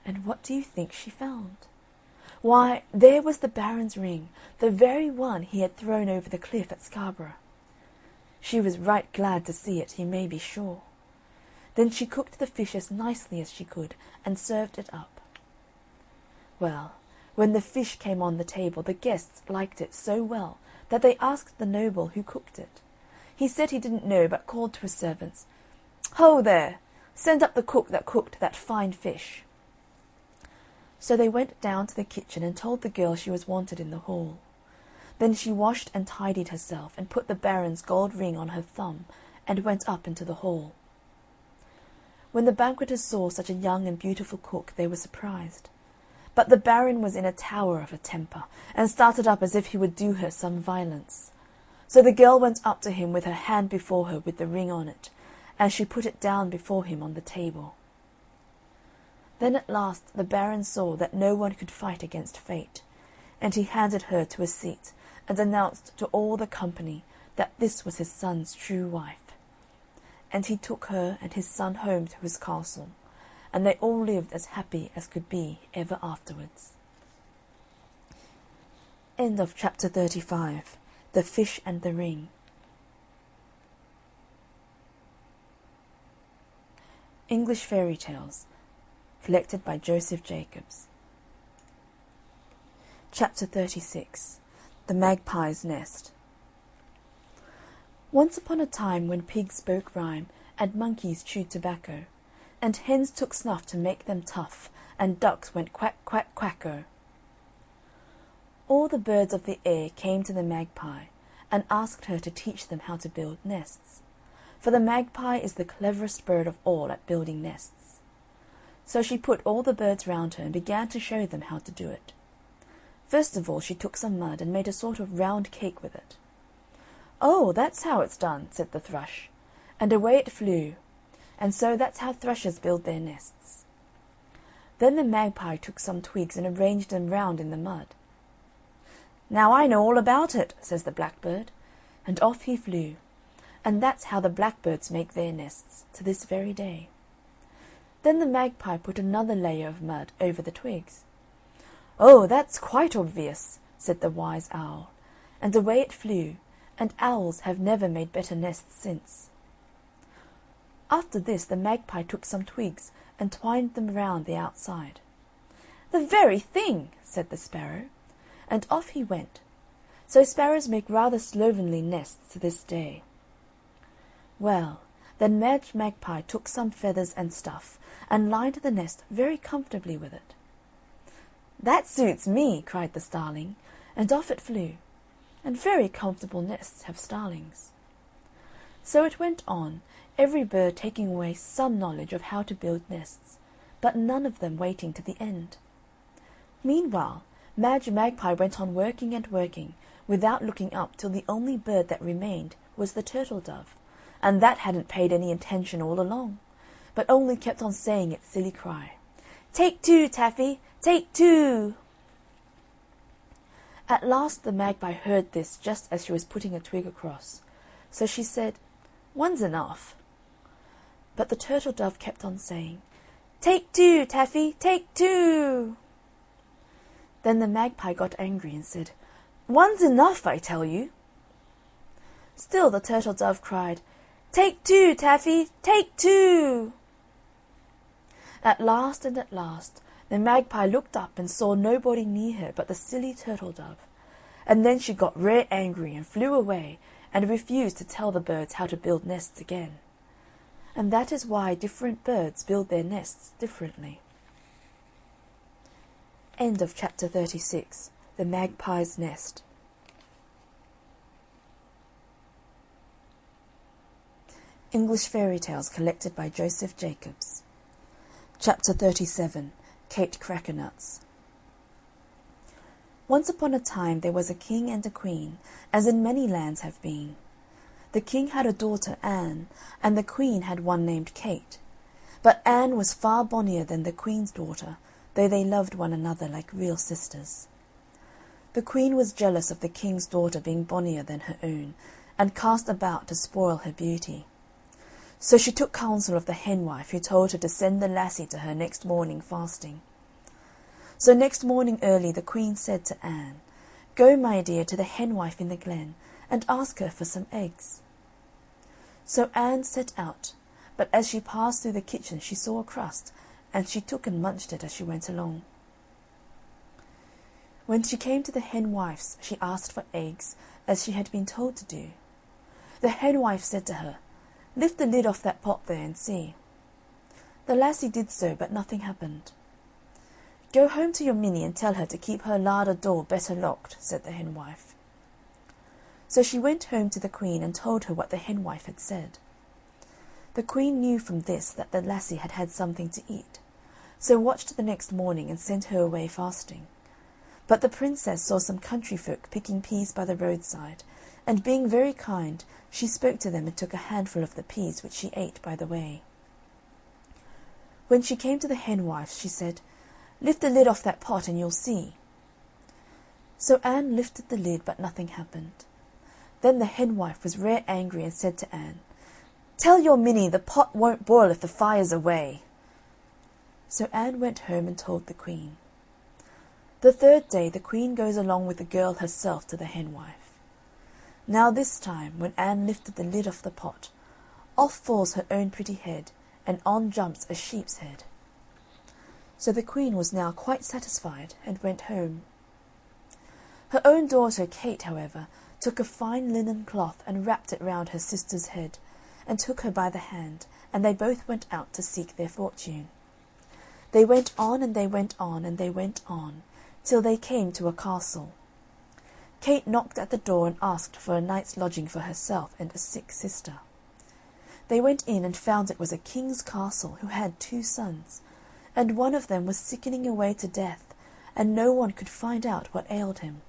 And what do you think she found? Why, there was the Baron's ring, the very one he had thrown over the cliff at Scarborough. She was right glad to see it, you may be sure. Then she cooked the fish as nicely as she could, and served it up. Well, when the fish came on the table, the guests liked it so well that they asked the noble who cooked it. He said he didn't know, but called to his servants, "Ho there! Send up the cook that cooked that fine fish." So they went down to the kitchen and told the girl she was wanted in the hall. Then she washed and tidied herself, and put the Baron's gold ring on her thumb, and went up into the hall. When the banqueters saw such a young and beautiful cook, they were surprised. But the Baron was in a tower of a temper, and started up as if he would do her some violence. So the girl went up to him with her hand before her with the ring on it, and she put it down before him on the table. Then at last the Baron saw that no one could fight against fate, and he handed her to a seat, and announced to all the company that this was his son's true wife. And he took her and his son home to his castle, and they all lived as happy as could be ever afterwards. End of chapter 35. The Fish and the Ring. English Fairy Tales, collected by Joseph Jacobs. Chapter 36. The Magpie's Nest. Once upon a time, when pigs spoke rhyme, and monkeys chewed tobacco, and hens took snuff to make them tough, and ducks went quack, quack, quacko. All the birds of the air came to the magpie, and asked her to teach them how to build nests, for the magpie is the cleverest bird of all at building nests. So she put all the birds round her, and began to show them how to do it. First of all she took some mud, and made a sort of round cake with it. "Oh, that's how it's done," said the thrush, and away it flew, and so that's how thrushes build their nests. Then the magpie took some twigs, and arranged them round in the mud. "Now I know all about it," says the blackbird, and off he flew, and that's how the blackbirds make their nests to this very day. Then the magpie put another layer of mud over the twigs. "Oh, that's quite obvious," said the wise owl, and away it flew, and owls have never made better nests since. After this the magpie took some twigs, and twined them round the outside. "The very thing," said the sparrow, and off he went. So sparrows make rather slovenly nests to this day. Well, then Madge Magpie took some feathers and stuff, and lined the nest very comfortably with it. "That suits me," cried the starling, and off it flew, and very comfortable nests have starlings. So it went on, every bird taking away some knowledge of how to build nests, but none of them waiting to the end. Meanwhile, Madge Magpie went on working and working, without looking up, till the only bird that remained was the turtle dove, and that hadn't paid any attention all along, but only kept on saying its silly cry, "Take two, Taffy, take two!" At last the magpie heard this just as she was putting a twig across, so she said, "One's enough." But the turtle dove kept on saying, "Take two, Taffy, take two!" Then the magpie got angry and said, "One's enough, I tell you." Still the turtle dove cried, "Take two, Taffy, take two!" At last, the magpie looked up and saw nobody near her but the silly turtle dove, and then she got rare angry and flew away, and refused to tell the birds how to build nests again. And that is why different birds build their nests differently. End of chapter 36. The Magpie's Nest. English Fairy Tales collected by Joseph Jacobs. Chapter 37. Kate Crackernuts. Once upon a time there was a king and a queen, as in many lands have been. The king had a daughter, Anne, and the queen had one named Kate. But Anne was far bonnier than the queen's daughter, though they loved one another like real sisters. The queen was jealous of the king's daughter being bonnier than her own, and cast about to spoil her beauty. So she took counsel of the henwife, who told her to send the lassie to her next morning fasting. So next morning early the Queen said to Anne, "Go, my dear, to the henwife in the glen, and ask her for some eggs." So Anne set out, but as she passed through the kitchen she saw a crust, and she took and munched it as she went along. When she came to the henwife's, she asked for eggs, as she had been told to do. The henwife said to her, "Lift the lid off that pot there and see." The lassie did so, but nothing happened. "Go home to your Minnie and tell her to keep her larder door better locked," said the henwife. So she went home to the Queen and told her what the henwife had said. The Queen knew from this that the lassie had had something to eat, so watched the next morning and sent her away fasting. But the Princess saw some country folk picking peas by the roadside, and being very kind, she spoke to them and took a handful of the peas, which she ate by the way. When she came to the henwife, she said, "Lift the lid off that pot and you'll see." So Anne lifted the lid, but nothing happened. Then the henwife was rare angry and said to Anne, "Tell your Minnie the pot won't boil if the fire's away." So Anne went home and told the Queen. The third day the Queen goes along with the girl herself to the henwife. Now this time, when Anne lifted the lid off the pot, off falls her own pretty head, and on jumps a sheep's head. So the Queen was now quite satisfied, and went home. Her own daughter Kate, however, took a fine linen cloth and wrapped it round her sister's head, and took her by the hand, and they both went out to seek their fortune. They went on, and they went on, and they went on, till they came to a castle. Kate knocked at the door and asked for a night's lodging for herself and a sick sister. They went in and found it was a king's castle who had 2 sons, and one of them was sickening away to death, and no one could find out what ailed him.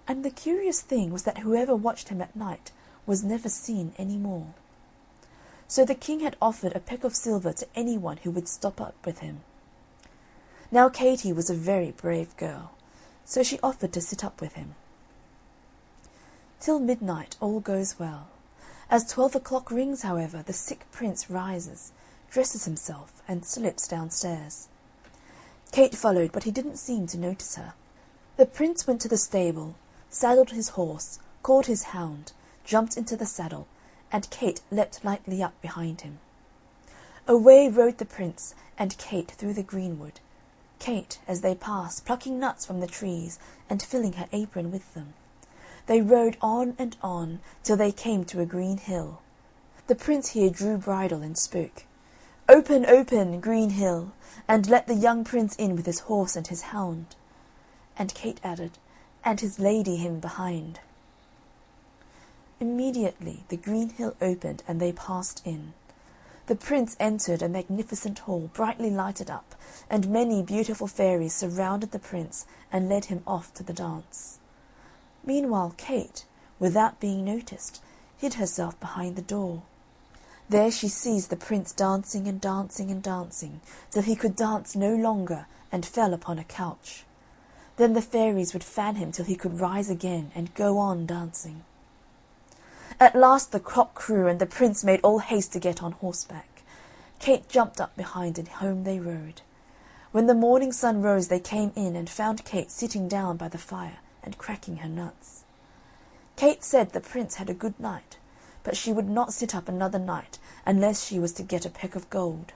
And the curious thing was that whoever watched him at night was never seen any more. So the king had offered a peck of silver to any one who would stop up with him. Now Katie was a very brave girl, so she offered to sit up with him. Till midnight all goes well. As 12 o'clock rings, however, the sick prince rises, dresses himself, and slips downstairs. Kate followed, but he didn't seem to notice her. The prince went to the stable, saddled his horse, called his hound, jumped into the saddle, and Kate leapt lightly up behind him. Away rode the prince and Kate through the greenwood, Kate, as they passed, plucking nuts from the trees and filling her apron with them. They rode on and on till they came to a green hill. The prince here drew bridle and spoke, "Open, open, green hill, and let the young prince in with his horse and his hound." And Kate added, "And his lady him behind." Immediately the green hill opened and they passed in. The prince entered a magnificent hall, brightly lighted up, and many beautiful fairies surrounded the prince and led him off to the dance. Meanwhile Kate, without being noticed, hid herself behind the door. There she sees the prince dancing and dancing and dancing, till he could dance no longer and fell upon a couch. Then the fairies would fan him till he could rise again and go on dancing. At last the cock crew, and the prince made all haste to get on horseback. Kate jumped up behind, and home they rode. When the morning sun rose they came in, and found Kate sitting down by the fire and cracking her nuts. Kate said the prince had a good night, but she would not sit up another night unless she was to get a peck of gold.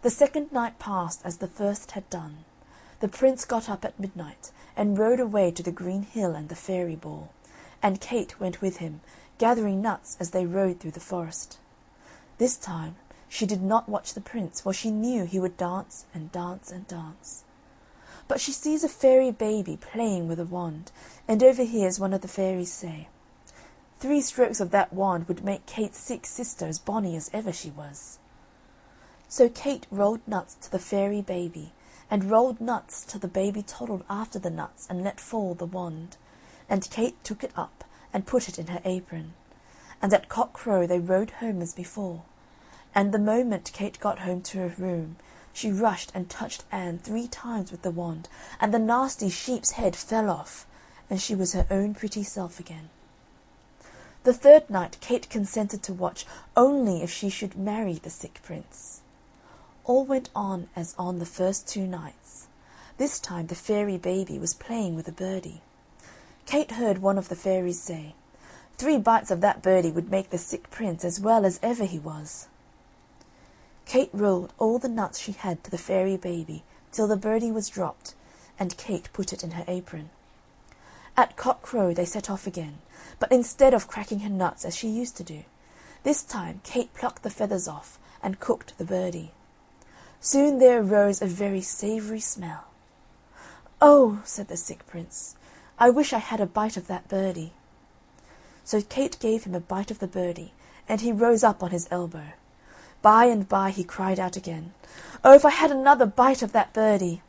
The second night passed as the first had done. The prince got up at midnight, and rode away to the green hill and the fairy ball, and Kate went with him, gathering nuts as they rode through the forest. This time she did not watch the prince, for she knew he would dance and dance and dance. But she sees a fairy baby playing with a wand, and overhears one of the fairies say, "3 strokes of that wand would make Kate's sick sister as bonny as ever she was." So Kate rolled nuts to the fairy baby, and rolled nuts till the baby toddled after the nuts and let fall the wand, and Kate took it up and put it in her apron, and at cock-crow they rode home as before, and the moment Kate got home to her room she rushed and touched Anne 3 times with the wand, and the nasty sheep's head fell off, and she was her own pretty self again. The third night Kate consented to watch only if she should marry the sick prince. All went on as on the first 2 nights. This time the fairy baby was playing with a birdie. Kate heard one of the fairies say, "3 bites of that birdie would make the sick prince as well as ever he was." Kate rolled all the nuts she had to the fairy baby till the birdie was dropped, and Kate put it in her apron. At cock-crow they set off again, but instead of cracking her nuts as she used to do, this time Kate plucked the feathers off and cooked the birdie. Soon there arose a very savoury smell. "Oh," said the sick prince, "I wish I had a bite of that birdie." So Kate gave him a bite of the birdie, and he rose up on his elbow. By and by he cried out again, "Oh, if I had another bite of that birdie!"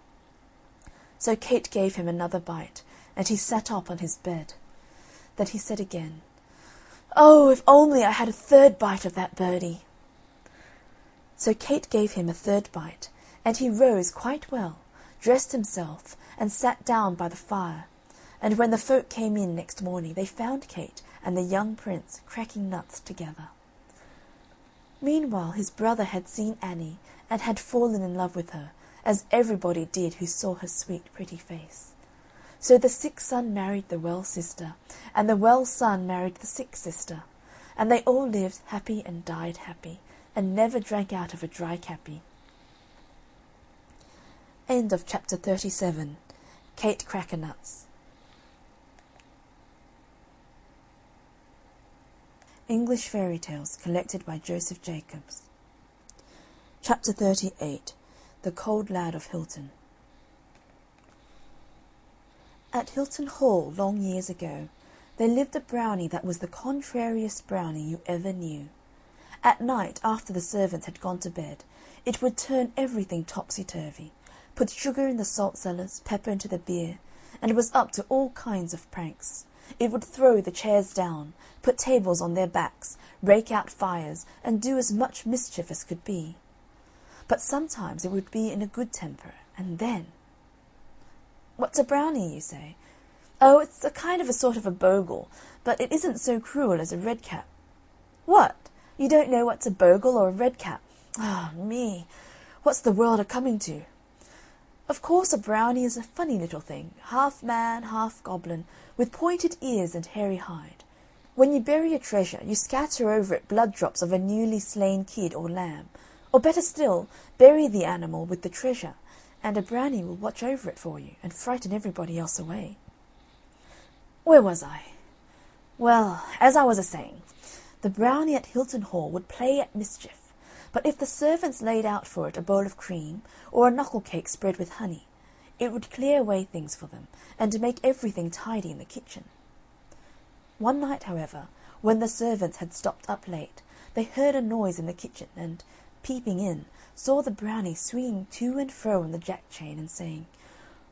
So Kate gave him another bite, and he sat up on his bed. Then he said again, "Oh, if only I had a 3rd bite of that birdie!" So Kate gave him a 3rd bite, and he rose quite well, dressed himself, and sat down by the fire, and when the folk came in next morning they found Kate and the young prince cracking nuts together. Meanwhile his brother had seen Annie, and had fallen in love with her, as everybody did who saw her sweet pretty face. So the sick son married the well sister, and the well son married the sick sister, and they all lived happy and died happy, and never drank out of a dry cappy. End of chapter 37. Kate Crackernuts. English Fairy Tales collected by Joseph Jacobs. Chapter 38. The Cold Lad of Hilton. At Hilton Hall, long years ago, there lived a brownie that was the contrariest brownie you ever knew. At night, after the servants had gone to bed, it would turn everything topsy-turvy, put sugar in the salt cellars, pepper into the beer, and was up to all kinds of pranks. It would throw the chairs down, put tables on their backs, rake out fires, and do as much mischief as could be. But sometimes it would be in a good temper, and then... "What's a brownie?" you say. "Oh, it's a kind of a sort of a bogle, but it isn't so cruel as a redcap." "What? You don't know what's a bogle or a redcap? Ah, me! What's the world a-coming to? Of course a brownie is a funny little thing, half man, half goblin, with pointed ears and hairy hide. When you bury a treasure, you scatter over it blood drops of a newly slain kid or lamb, or better still, bury the animal with the treasure, and a brownie will watch over it for you, and frighten everybody else away. Where was I? Well, as I was a-saying, the brownie at Hilton Hall would play at mischief, but if the servants laid out for it a bowl of cream, or a knuckle cake spread with honey, it would clear away things for them, and make everything tidy in the kitchen. One night, however, when the servants had stopped up late, they heard a noise in the kitchen, and, peeping in, saw the brownie swinging to and fro on the jack-chain, and saying,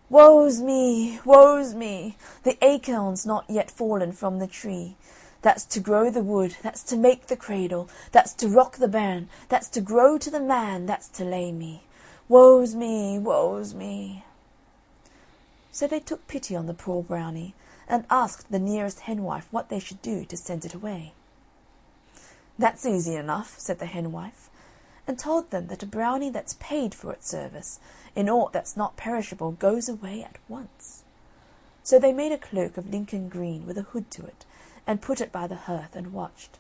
"Woe's me, woe's me! The acorn's not yet fallen from the tree. That's to grow the wood, that's to make the cradle, that's to rock the bairn, that's to grow to the man, that's to lay me. Woe's me, woe's me!" So they took pity on the poor brownie, and asked the nearest henwife what they should do to send it away. "That's easy enough," said the henwife, and told them that a brownie that's paid for its service in aught that's not perishable goes away at once. So they made a cloak of Lincoln green with a hood to it, and put it by the hearth and watched.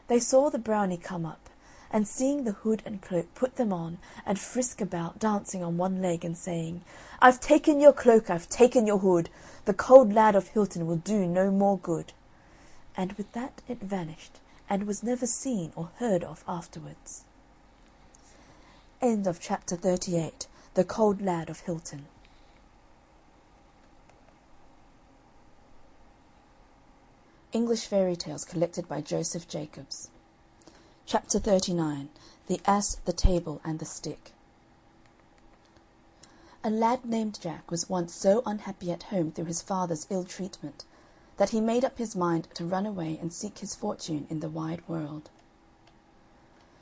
They saw the brownie come up, and seeing the hood and cloak put them on, and frisk about, dancing on one leg, and saying, "I've taken your cloak, I've taken your hood, the cold lad of Hilton will do no more good." And with that it vanished, and was never seen or heard of afterwards. End of chapter 38. The Cold Lad of Hilton. English Fairy Tales collected by Joseph Jacobs. Chapter 39. The Ass, the Table, and the Stick. A lad named Jack was once so unhappy at home through his father's ill treatment that he made up his mind to run away and seek his fortune in the wide world.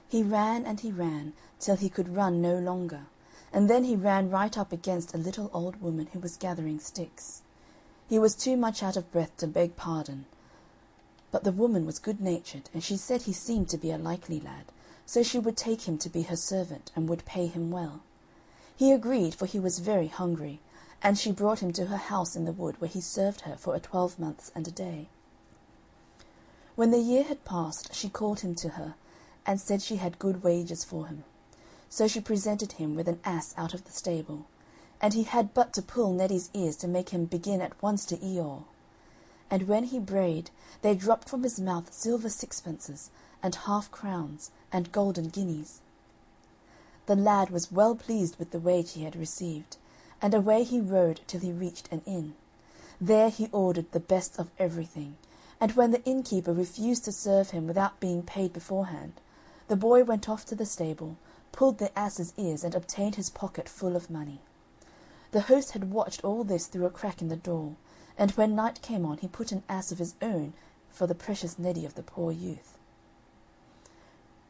He ran and he ran till he could run no longer, and then he ran right up against a little old woman who was gathering sticks. He was too much out of breath to beg pardon, But the woman was good-natured, and she said he seemed to be a likely lad, so she would take him to be her servant, and would pay him well. He agreed, for he was very hungry, and she brought him to her house in the wood, where he served her for a 12 months and a day. When the year had passed, she called him to her, and said she had good wages for him. So she presented him with an ass out of the stable, and he had but to pull Neddy's ears to make him begin at once to eeyore. And when he brayed, there dropped from his mouth silver sixpences, and half-crowns, and golden guineas. The lad was well pleased with the wage he had received, and away he rode till he reached an inn. There he ordered the best of everything, and when the innkeeper refused to serve him without being paid beforehand, the boy went off to the stable, pulled the ass's ears, and obtained his pocket full of money. The host had watched all this through a crack in the door, and when night came on he put an ass of his own for the precious Neddy of the poor youth.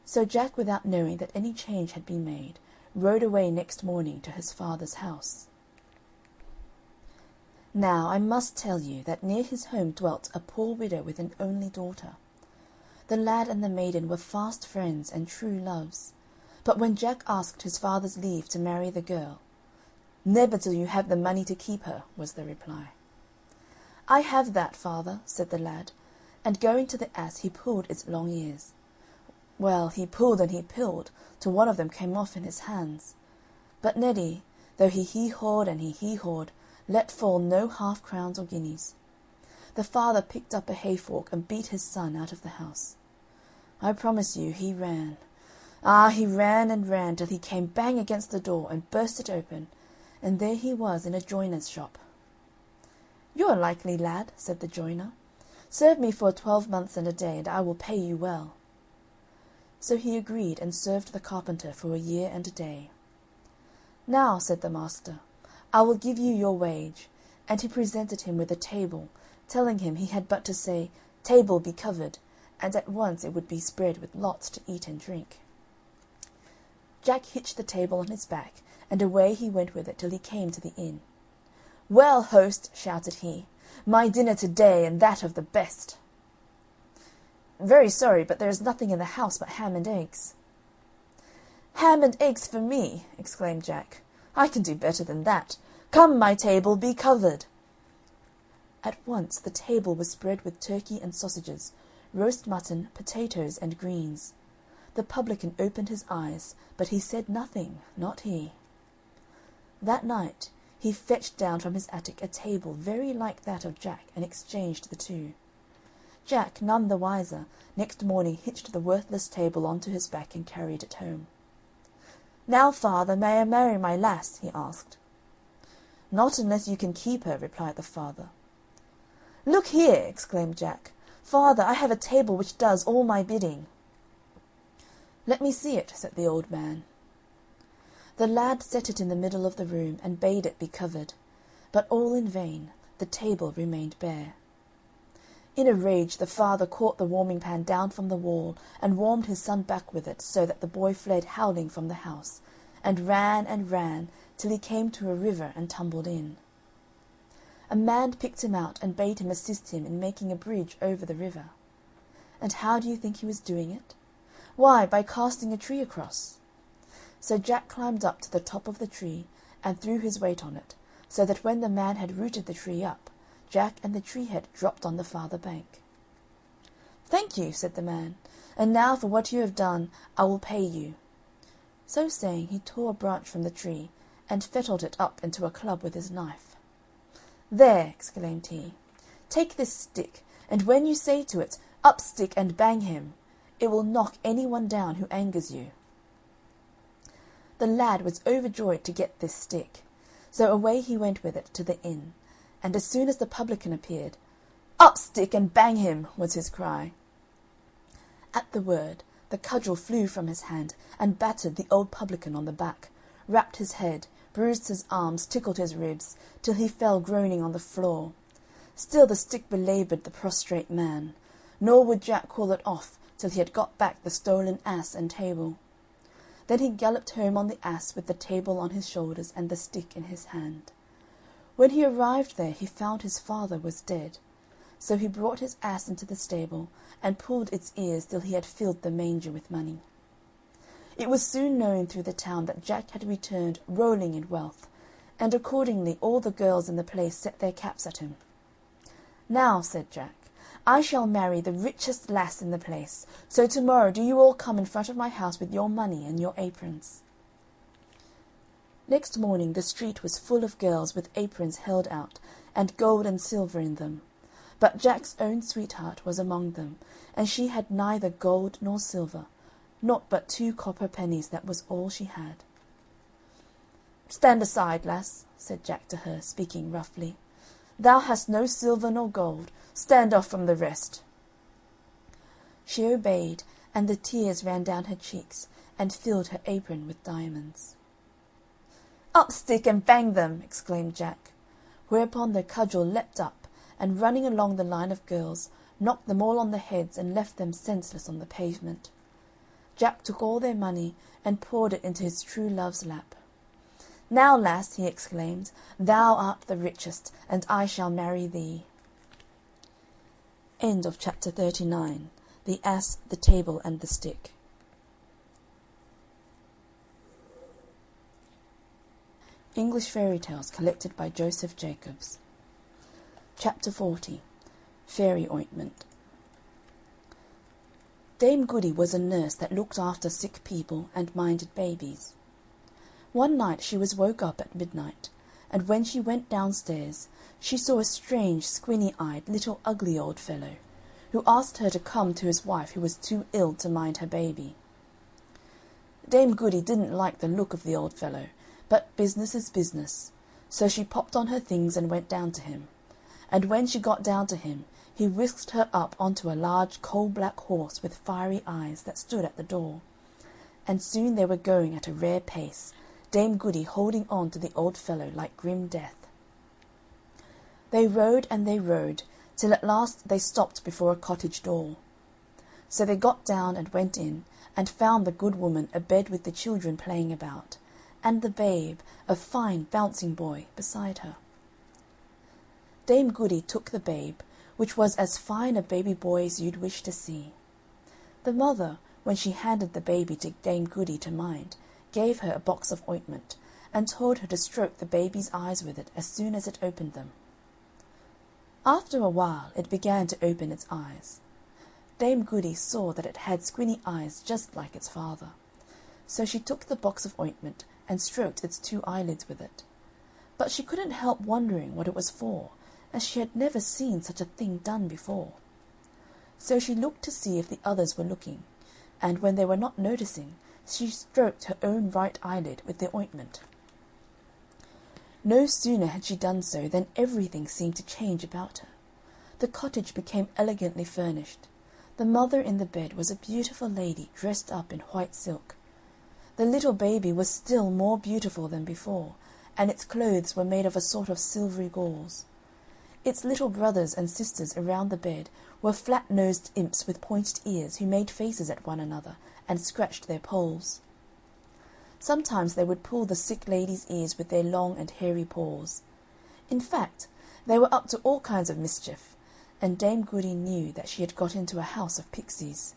So Jack, without knowing that any change had been made, rode away next morning to his father's house. Now I must tell you that near his home dwelt a poor widow with an only daughter. The lad and the maiden were fast friends and true loves, but when Jack asked his father's leave to marry the girl, "Never till you have the money to keep her," was the reply. "I have that, father," said the lad, and going to the ass he pulled its long ears. Well, he pulled and he pulled, till one of them came off in his hands. But Neddy, though he hee-hawed and he hee-hawed, let fall no half-crowns or guineas. The father picked up a hay-fork and beat his son out of the house. I promise you he ran. Ah, he ran and ran till he came bang against the door and burst it open, and there he was in a joiner's shop. "You're a likely lad," said the joiner. "Serve me for 12 months and a day, and I will pay you well." So he agreed, and served the carpenter for a year and a day. "Now," said the master, "I will give you your wage," and he presented him with a table, telling him he had but to say, "Table, be covered," and at once it would be spread with lots to eat and drink. Jack hitched the table on his back, and away he went with it till he came to the inn. "Well, host," shouted he, "my dinner to-day, and that of the best." "Very sorry, but there is nothing in the house but ham and eggs." "Ham and eggs for me!" exclaimed Jack. "I can do better than that. Come, my table, be covered." At once the table was spread with turkey and sausages, roast mutton, potatoes, and greens. The publican opened his eyes, but he said nothing, not he. That night he fetched down from his attic a table very like that of Jack, and exchanged the two. Jack, none the wiser, next morning hitched the worthless table on to his back and carried it home. "Now, father, may I marry my lass?" he asked. "Not unless you can keep her," replied the father. "Look here!" exclaimed Jack. "Father, I have a table which does all my bidding." "Let me see it," said the old man. The lad set it in the middle of the room, and bade it be covered, but all in vain, the table remained bare. In a rage the father caught the warming-pan down from the wall, and warmed his son back with it, so that the boy fled howling from the house, and ran till he came to a river and tumbled in. A man picked him out and bade him assist him in making a bridge over the river. And how do you think he was doing it? Why, by casting a tree across. So Jack climbed up to the top of the tree, and threw his weight on it, so that when the man had rooted the tree up, Jack and the tree-head dropped on the farther bank. "Thank you," said the man, "and now for what you have done I will pay you." So saying, he tore a branch from the tree, and fettled it up into a club with his knife. "There," exclaimed he, "take this stick, and when you say to it, 'Up stick and bang him,' it will knock any one down who angers you." The lad was overjoyed to get this stick, so away he went with it to the inn, and as soon as the publican appeared, "Up stick and bang him," was his cry. At the word, the cudgel flew from his hand, and battered the old publican on the back, rapped his head, bruised his arms, tickled his ribs, till he fell groaning on the floor. Still the stick belaboured the prostrate man, nor would Jack call it off till he had got back the stolen ass and table. Then he galloped home on the ass with the table on his shoulders and the stick in his hand. When he arrived there he found his father was dead. So he brought his ass into the stable, and pulled its ears till he had filled the manger with money. It was soon known through the town that Jack had returned rolling in wealth, and accordingly all the girls in the place set their caps at him. "Now," said Jack, "I shall marry the richest lass in the place, so to-morrow do you all come in front of my house with your money and your aprons." Next morning the street was full of girls with aprons held out, and gold and silver in them. But Jack's own sweetheart was among them, and she had neither gold nor silver, naught but 2 copper pennies, that was all she had. "Stand aside, lass," said Jack to her, speaking roughly. "Thou hast no silver nor gold. Stand off from the rest." She obeyed, and the tears ran down her cheeks, and filled her apron with diamonds. "Up stick and bang them!" exclaimed Jack, whereupon the cudgel leapt up, and running along the line of girls, knocked them all on the heads and left them senseless on the pavement. Jack took all their money and poured it into his true love's lap. "Now, lass," he exclaimed, "thou art the richest, and I shall marry thee." End of chapter 39. The Ass, the Table, and the Stick. English Fairy Tales collected by Joseph Jacobs. Chapter 40. Fairy Ointment. Dame Goody was a nurse that looked after sick people and minded babies. One night she was woke up at midnight, and when she went downstairs she saw a strange, squinny-eyed, little ugly old fellow, who asked her to come to his wife who was too ill to mind her baby. Dame Goody didn't like the look of the old fellow, but business is business, so she popped on her things and went down to him, and when she got down to him he whisked her up onto a large coal-black horse with fiery eyes that stood at the door, and soon they were going at a rare pace, Dame Goody holding on to the old fellow like grim death. They rode and they rode, till at last they stopped before a cottage door. So they got down and went in, and found the good woman abed with the children playing about, and the babe, a fine bouncing boy, beside her. Dame Goody took the babe, which was as fine a baby boy as you'd wish to see. The mother, when she handed the baby to Dame Goody to mind, gave her a box of ointment, and told her to stroke the baby's eyes with it as soon as it opened them. After a while it began to open its eyes. Dame Goody saw that it had squinny eyes just like its father, so she took the box of ointment and stroked its 2 eyelids with it. But she couldn't help wondering what it was for, as she had never seen such a thing done before. So she looked to see if the others were looking, and when they were not noticing, she stroked her own right eyelid with the ointment. No sooner had she done so than everything seemed to change about her. The cottage became elegantly furnished. The mother in the bed was a beautiful lady dressed up in white silk. The little baby was still more beautiful than before, and its clothes were made of a sort of silvery gauze. Its little brothers and sisters around the bed were flat-nosed imps with pointed ears who made faces at one another and scratched their poles. Sometimes they would pull the sick lady's ears with their long and hairy paws. In fact, they were up to all kinds of mischief, and Dame Goody knew that she had got into a house of pixies.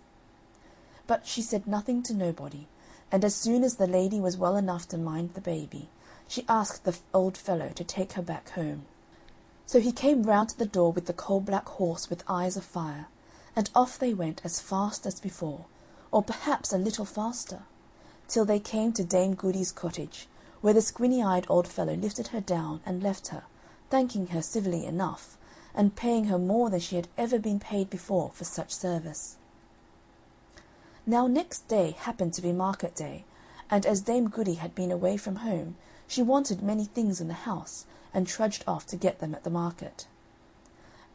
But she said nothing to nobody, and as soon as the lady was well enough to mind the baby, she asked the old fellow to take her back home. So he came round to the door with the coal-black horse with eyes of fire, and off they went as fast as before, or perhaps a little faster, till they came to Dame Goody's cottage, where the squinny-eyed old fellow lifted her down and left her, thanking her civilly enough, and paying her more than she had ever been paid before for such service. Now next day happened to be market day, and as Dame Goody had been away from home, she wanted many things in the house, and trudged off to get them at the market.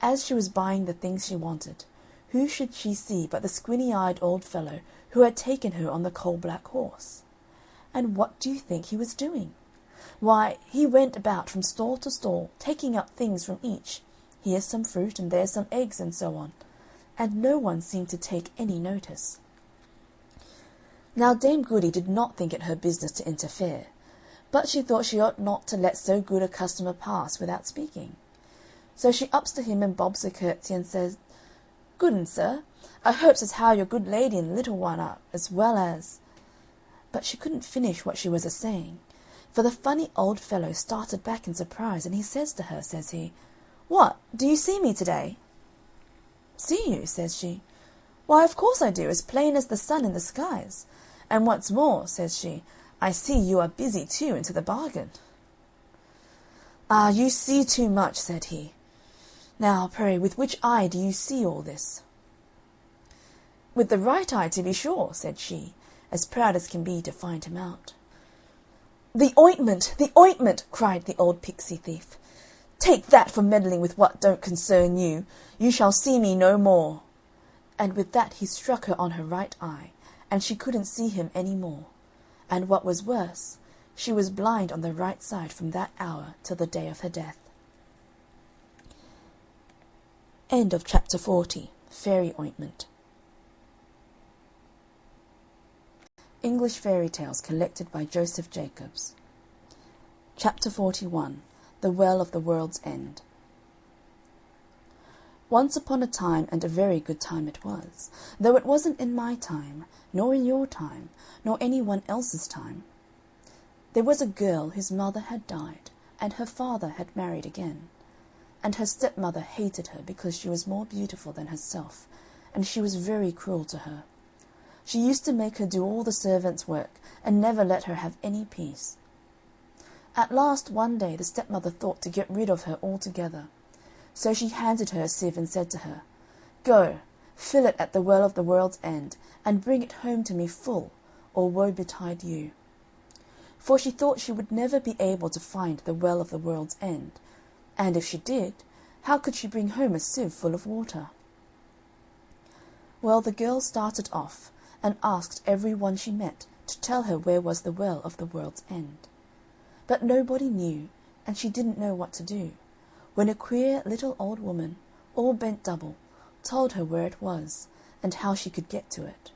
As she was buying the things she wanted, who should she see but the squinny-eyed old fellow who had taken her on the coal-black horse. And what do you think he was doing? Why, he went about from stall to stall, taking up things from each, here's some fruit and there's some eggs, and so on, and no one seemed to take any notice. Now Dame Goody did not think it her business to interfere, but she thought she ought not to let so good a customer pass without speaking. So she ups to him and bobs her curtsy and says, "Good'n, sir, I hopes as how your good lady and little one are as well as—" But she couldn't finish what she was a-saying, for the funny old fellow started back in surprise, and he says to her, says he, "What, do you see me to-day?" "See you?" says she. "Why, of course I do, as plain as the sun in the skies. And what's more," says she, "I see you are busy too, into the bargain." "Ah, you see too much," said he. "Now, pray, with which eye do you see all this?" "With the right eye, to be sure," said she, as proud as can be to find him out. "The ointment! The ointment!" cried the old pixie thief. "Take that for meddling with what don't concern you. You shall see me no more." And with that he struck her on her right eye, and she couldn't see him any more. And what was worse, she was blind on the right side from that hour till the day of her death. End of chapter 40. Fairy Ointment. English Fairy Tales collected by Joseph Jacobs. Chapter 41. The Well of the World's End. Once upon a time, and a very good time it was, though it wasn't in my time, nor in your time, nor any one else's time. There was a girl whose mother had died, and her father had married again, and her stepmother hated her because she was more beautiful than herself, and she was very cruel to her. She used to make her do all the servants' work, and never let her have any peace. At last one day the stepmother thought to get rid of her altogether. So she handed her a sieve and said to her, "Go, fill it at the Well of the World's End, and bring it home to me full, or woe betide you." For she thought she would never be able to find the Well of the World's End, and if she did, how could she bring home a sieve full of water? Well, the girl started off, and asked every one she met to tell her where was the Well of the World's End. But nobody knew, and she didn't know what to do, when a queer little old woman, all bent double, told her where it was, and how she could get to it.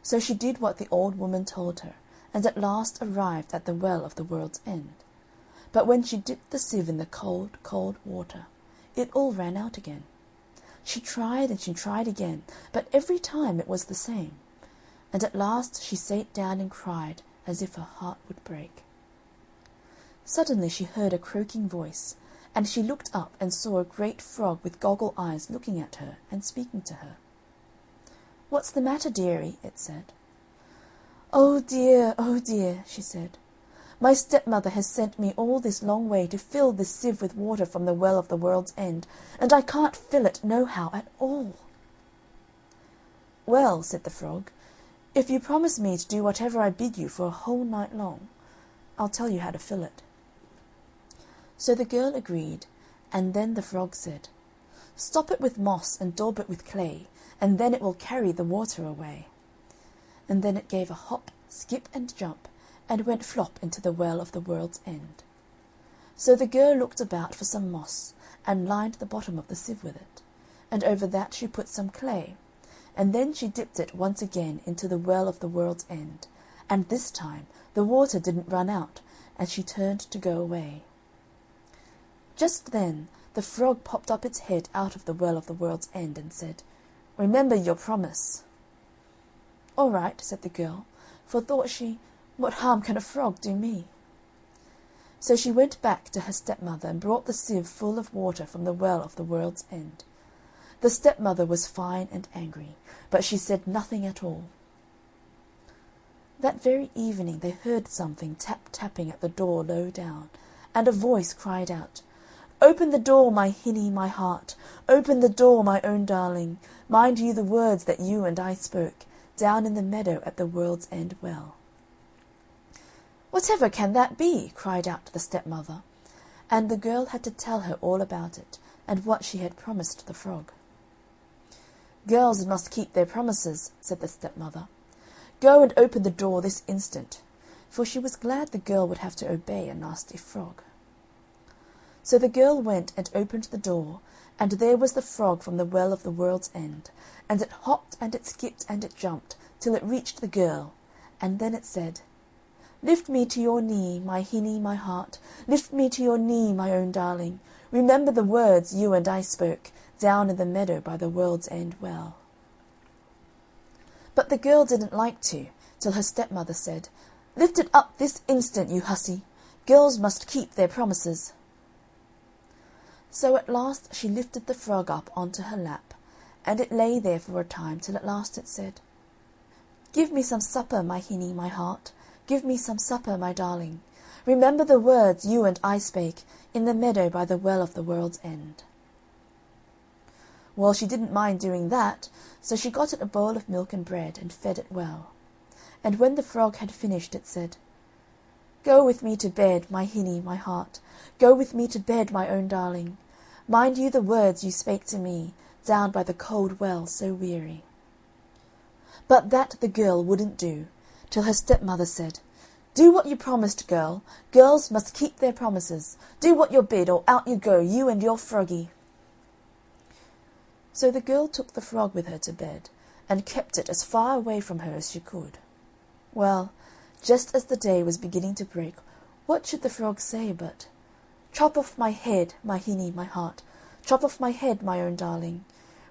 So she did what the old woman told her, and at last arrived at the Well of the World's End. But when she dipped the sieve in the cold, cold water, it all ran out again. She tried and she tried again, but every time it was the same, and at last she sate down and cried as if her heart would break. Suddenly she heard a croaking voice, and she looked up and saw a great frog with goggle eyes looking at her and speaking to her. "What's the matter, dearie?" it said. Oh, dear," she said. "My stepmother has sent me all this long way to fill this sieve with water from the Well of the World's End, and I can't fill it nohow at all." "Well," said the frog, "if you promise me to do whatever I bid you for a whole night long, I'll tell you how to fill it." So the girl agreed, and then the frog said, "Stop it with moss and daub it with clay, and then it will carry the water away." And then it gave a hop, skip, and jump, and went flop into the Well of the World's End. So the girl looked about for some moss, and lined the bottom of the sieve with it, and over that she put some clay, and then she dipped it once again into the Well of the World's End, and this time the water didn't run out, and she turned to go away. Just then the frog popped up its head out of the Well of the World's End and said, "Remember your promise." "All right," said the girl, for thought she, "What harm can a frog do me?" So she went back to her stepmother and brought the sieve full of water from the Well of the World's End. The stepmother was fine and angry, but she said nothing at all. That very evening they heard something tap-tapping at the door low down, and a voice cried out, "Open the door, my hinny, my heart, open the door, my own darling, mind you the words that you and I spoke, down in the meadow at the World's End Well." "Whatever can that be?" cried out the stepmother, and the girl had to tell her all about it, and what she had promised the frog. "Girls must keep their promises," said the stepmother. "Go and open the door this instant," for she was glad the girl would have to obey a nasty frog. So the girl went and opened the door, and there was the frog from the Well of the World's End, and it hopped and it skipped and it jumped till it reached the girl, and then it said, Lift me to your knee, my hinny, my heart, lift me to your knee, my own darling. Remember the words you and I spoke, down in the meadow by the world's end well. But the girl didn't like to, till her stepmother said, Lift it up this instant, you hussy. Girls must keep their promises. So at last she lifted the frog up onto her lap, and it lay there for a time till at last it said, Give me some supper, my hinny, my heart, give me some supper, my darling. Remember the words you and I spake, in the meadow by the well of the world's end. Well, she didn't mind doing that, so she got it a bowl of milk and bread, and fed it well. And when the frog had finished, it said, Go with me to bed, my hinny, my heart, go with me to bed, my own darling. Mind you the words you spake to me, down by the cold well so weary. But that the girl wouldn't do, till her stepmother said, Do what you promised, girl. Girls must keep their promises. Do what you're bid, or out you go, you and your froggy. So the girl took the frog with her to bed, and kept it as far away from her as she could. Well, just as the day was beginning to break, what should the frog say but, Chop off my head, my hinny, my heart, chop off my head, my own darling.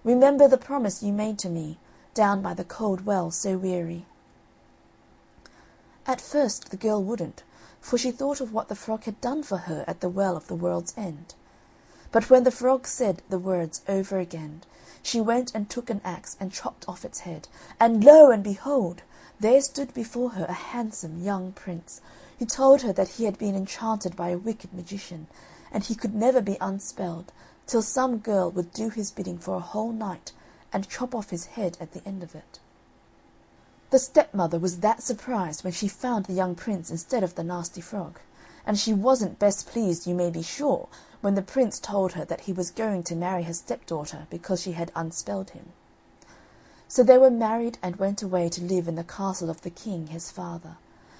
Remember the promise you made to me, down by the cold well so weary. At first the girl wouldn't, for she thought of what the frog had done for her at the well of the world's end. But when the frog said the words over again, she went and took an axe and chopped off its head, and lo and behold, there stood before her a handsome young prince, who told her that he had been enchanted by a wicked magician, and he could never be unspelled till some girl would do his bidding for a whole night, and chop off his head at the end of it. The stepmother was that surprised when she found the young prince instead of the nasty frog, and she wasn't best pleased, you may be sure, when the prince told her that he was going to marry her stepdaughter because she had unspelled him. So they were married and went away to live in the castle of the king his father,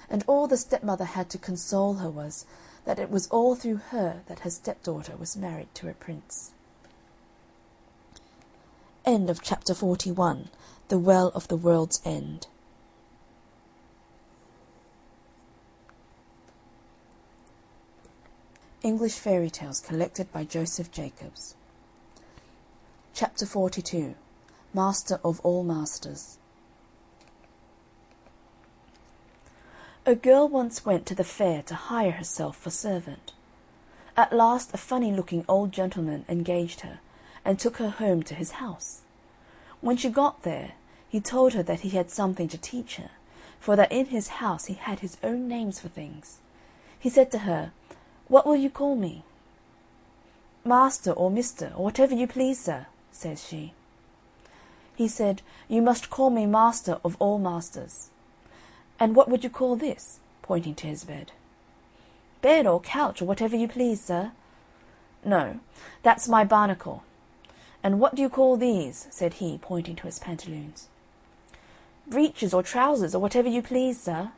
and all the stepmother had to console her was that it was all through her that her stepdaughter was married to a prince. End of chapter 41. The Well of the World's End. English Fairy Tales collected by Joseph Jacobs. Chapter 42. Master of all Masters. A girl once went to the fair to hire herself for servant. At last a funny-looking old gentleman engaged her, and took her home to his house. When she got there, he told her that he had something to teach her, for that in his house he had his own names for things. He said to her, "What will you call me?" "Master or Mister, or whatever you please, sir," says she. He said, "You must call me master of all masters." "And what would you call this?" pointing to his bed. "Bed or couch, or whatever you please, sir." "No, that's my barnacle." "And what do you call these?" said he, pointing to his pantaloons. "Breeches or trousers, or whatever you please, sir."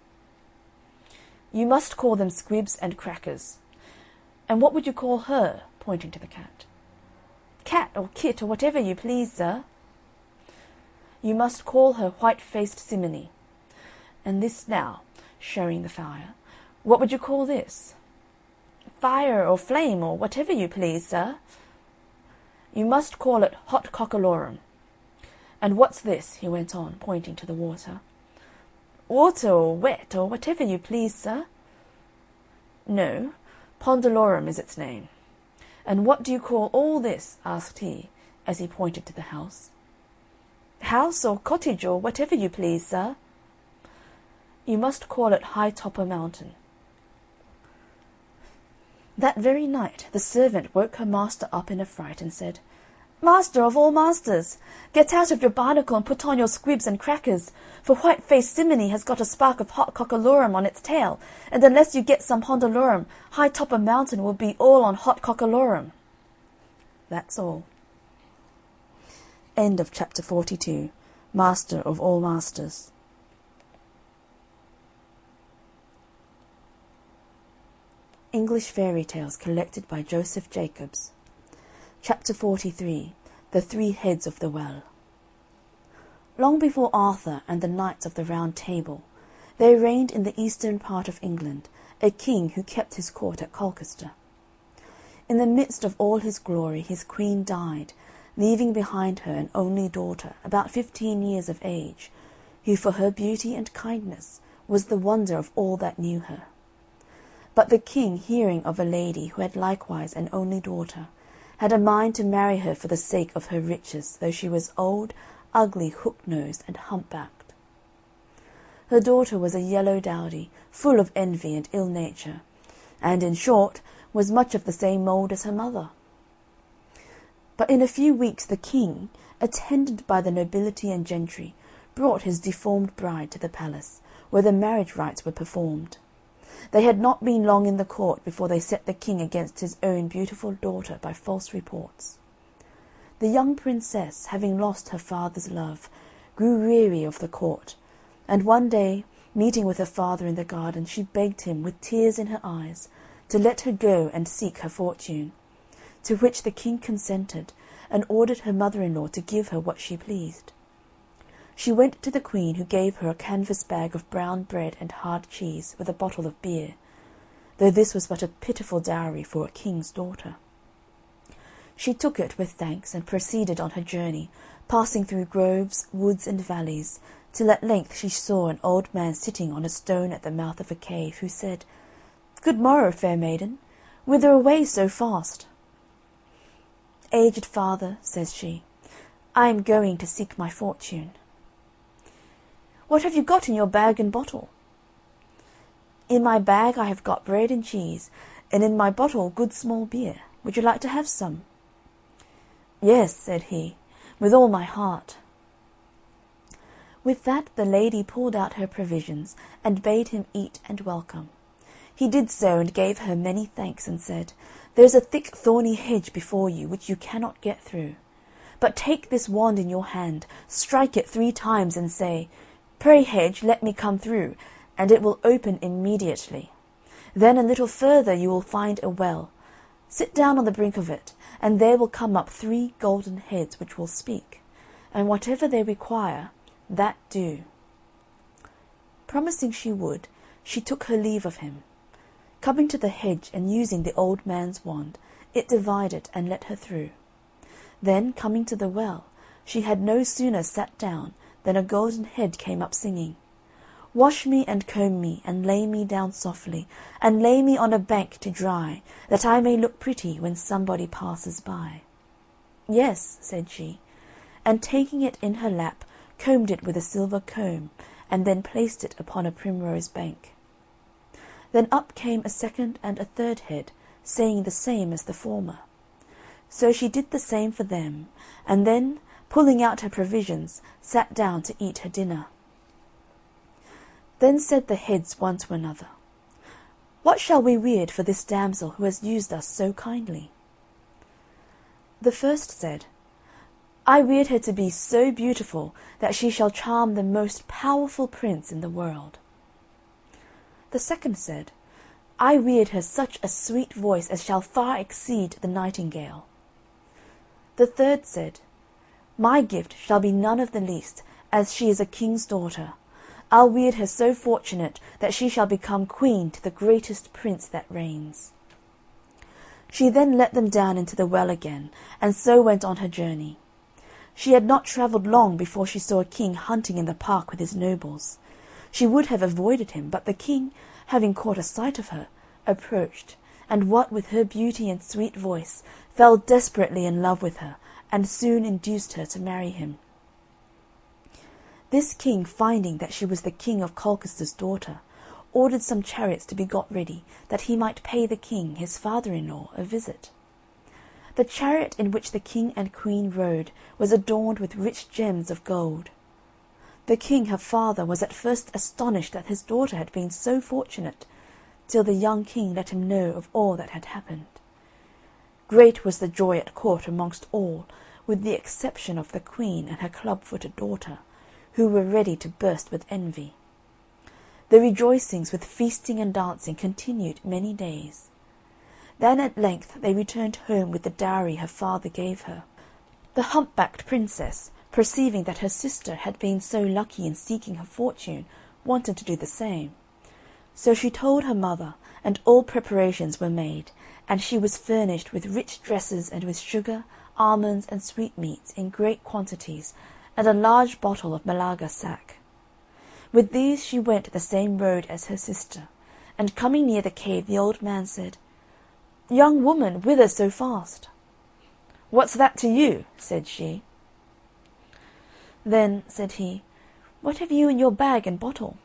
"You must call them squibs and crackers." "And what would you call her?" pointing to the cat. "Cat or kit, or whatever you please, sir." "You must call her white-faced simony. And this now," showing the fire, "what would you call this?" "Fire or flame, or whatever you please, sir." "You must call it hot cockalorum. And what's this?" he went on, pointing to the water. "Water or wet, or whatever you please, sir." "No, pondalorum is its name. And what do you call all this?" asked he, as he pointed to the house. "House or cottage, or whatever you please, sir." "You must call it High Topper Mountain." That very night the servant woke her master up in a fright, and said, "Master of all masters, get out of your barnacle and put on your squibs and crackers, for white-faced simony has got a spark of hot cockalorum on its tail, and unless you get some pondalorum, High Topper Mountain will be all on hot cockalorum." That's all. End of chapter 42. Master of all masters. English Fairy Tales collected by Joseph Jacobs. Chapter 43. The Three Heads of the Well. Long before Arthur and the Knights of the Round Table, There reigned in the eastern part of England a king who kept his court at Colchester. In the midst of all his glory his queen died, leaving behind her an only daughter, about 15 years of age, who for her beauty and kindness was the wonder of all that knew her. But the king, hearing of a lady who had likewise an only daughter, had a mind to marry her for the sake of her riches, though she was old, ugly, hook-nosed, and hump-backed. Her daughter was a yellow dowdy, full of envy and ill nature, and, in short, was much of the same mould as her mother. But in a few weeks the king, attended by the nobility and gentry, brought his deformed bride to the palace, where the marriage rites were performed. They had not been long in the court before they set the king against his own beautiful daughter by false reports. The young princess, having lost her father's love, grew weary of the court, and one day, meeting with her father in the garden, she begged him, with tears in her eyes, to let her go and seek her fortune, to which the king consented, and ordered her mother-in-law to give her what she pleased. She went to the queen, who gave her a canvas bag of brown bread and hard cheese, with a bottle of beer, though this was but a pitiful dowry for a king's daughter. She took it with thanks, and proceeded on her journey, passing through groves, woods, and valleys, till at length she saw an old man sitting on a stone at the mouth of a cave, who said, "Good morrow, fair maiden. Whither away so fast?" "Aged father," says she, "I am going to seek my fortune." "What have you got in your bag and bottle?" "In my bag I have got bread and cheese, and in my bottle good small beer. Would you like to have some?" "Yes," said he, "with all my heart." With that the lady pulled out her provisions, and bade him eat and welcome. He did so, and gave her many thanks, and said, "There's a thick thorny hedge before you, which you cannot get through. But take this wand in your hand, strike it 3 times, and say, 'Pray, hedge, let me come through,' and it will open immediately. Then a little further you will find a well. Sit down on the brink of it, and there will come up 3 golden heads which will speak, and whatever they require, that do." Promising she would, she took her leave of him. Coming to the hedge, and using the old man's wand, it divided and let her through. Then, coming to the well, she had no sooner sat down than a golden head came up singing, "Wash me and comb me, and lay me down softly, and lay me on a bank to dry, that I may look pretty when somebody passes by." "Yes," said she, and taking it in her lap, combed it with a silver comb, and then placed it upon a primrose bank. Then up came a second and a third head, saying the same as the former. So she did the same for them, and then, pulling out her provisions, sat down to eat her dinner. Then said the heads one to another, "What shall we weird for this damsel who has used us so kindly?" The first said, "I weird her to be so beautiful that she shall charm the most powerful prince in the world." The second said, "I weird her such a sweet voice as shall far exceed the nightingale." The third said, "My gift shall be none of the least, as she is a king's daughter. I'll weird her so fortunate that she shall become queen to the greatest prince that reigns." She then let them down into the well again, and so went on her journey. She had not travelled long before she saw a king hunting in the park with his nobles. She would have avoided him, but the king, having caught a sight of her, approached, and what with her beauty and sweet voice, fell desperately in love with her, and soon induced her to marry him. This king, finding that she was the king of Colchester's daughter, ordered some chariots to be got ready, that he might pay the king, his father-in-law, a visit. The chariot in which the king and queen rode was adorned with rich gems of gold. The king, her father, was at first astonished that his daughter had been so fortunate, till the young king let him know of all that had happened. Great was the joy at court amongst all, with the exception of the queen and her club-footed daughter, who were ready to burst with envy. The rejoicings, with feasting and dancing, continued many days. Then at length they returned home with the dowry her father gave her. The hump-backed princess, perceiving that her sister had been so lucky in seeking her fortune, wanted to do the same. So she told her mother, and all preparations were made, and she was furnished with rich dresses and with sugar, almonds, and sweetmeats in great quantities, and a large bottle of Malaga sack. With these she went the same road as her sister, and coming near the cave the old man said, "Young woman, whither so fast?" "What's that to you?" said she. Then said he, "What have you in your bag and bottle?"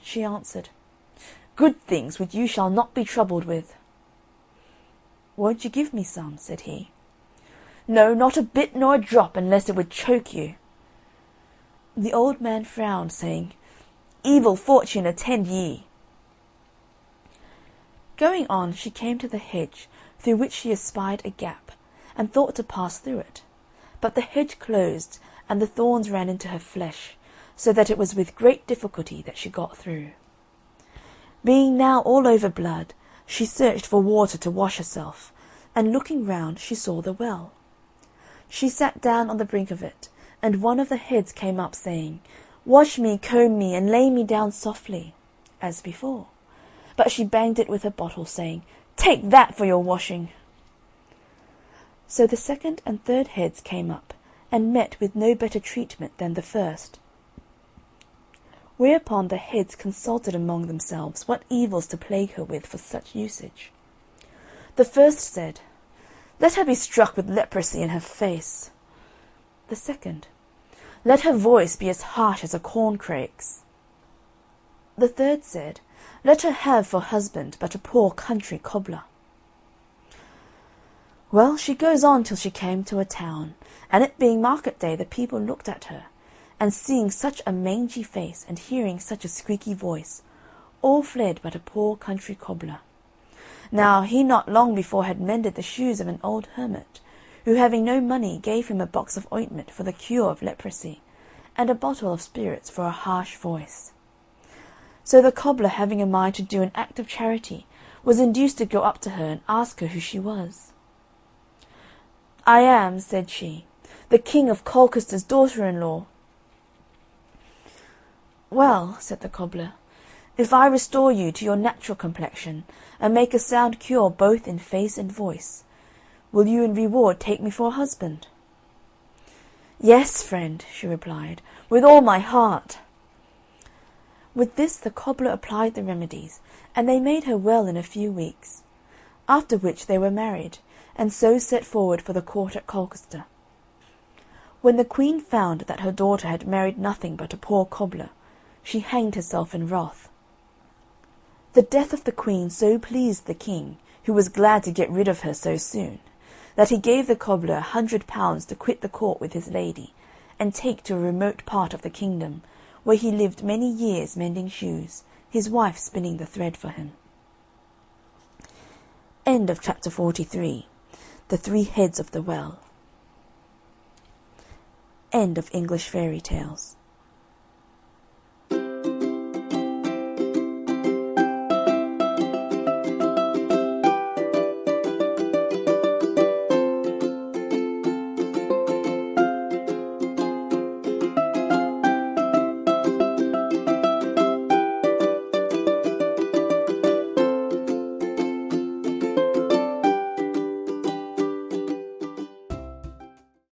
She answered, "Good things which you shall not be troubled with." "Won't you give me some?" said he. "No, not a bit nor a drop, unless it would choke you." The old man frowned, saying, "Evil fortune attend ye." Going on, she came to the hedge, through which she espied a gap, and thought to pass through it. But the hedge closed, and the thorns ran into her flesh, so that it was with great difficulty that she got through. Being now all over blood, she searched for water to wash herself, and looking round she saw the well. She sat down on the brink of it, and one of the heads came up, saying, "Wash me, comb me, and lay me down softly," as before. But she banged it with her bottle, saying, "Take that for your washing." So the second and third heads came up, and met with no better treatment than the first. Whereupon the heads consulted among themselves what evils to plague her with for such usage. The first said, "Let her be struck with leprosy in her face." The second, "Let her voice be as harsh as a corncrake's." The third said, "Let her have for husband but a poor country cobbler." Well, she goes on till she came to a town, and it being market day the people looked at her, and seeing such a mangy face and hearing such a squeaky voice, all fled but a poor country cobbler. Now he not long before had mended the shoes of an old hermit, who having no money gave him a box of ointment for the cure of leprosy, and a bottle of spirits for a harsh voice. So the cobbler, having a mind to do an act of charity, was induced to go up to her and ask her who she was. "I am," said she, "the King of Colchester's daughter-in-law." "Well," said the cobbler, "if I restore you to your natural complexion, and make a sound cure both in face and voice, will you in reward take me for a husband?" "Yes, friend," she replied, "with all my heart." With this the cobbler applied the remedies, and they made her well in a few weeks. After which they were married, and so set forward for the court at Colchester. When the queen found that her daughter had married nothing but a poor cobbler, she hanged herself in wrath. The death of the queen so pleased the king, who was glad to get rid of her so soon, that he gave the cobbler 100 pounds to quit the court with his lady, and take to a remote part of the kingdom, where he lived many years mending shoes, his wife spinning the thread for him. End of chapter 43. The Three Heads of the Well. End of English Fairy Tales.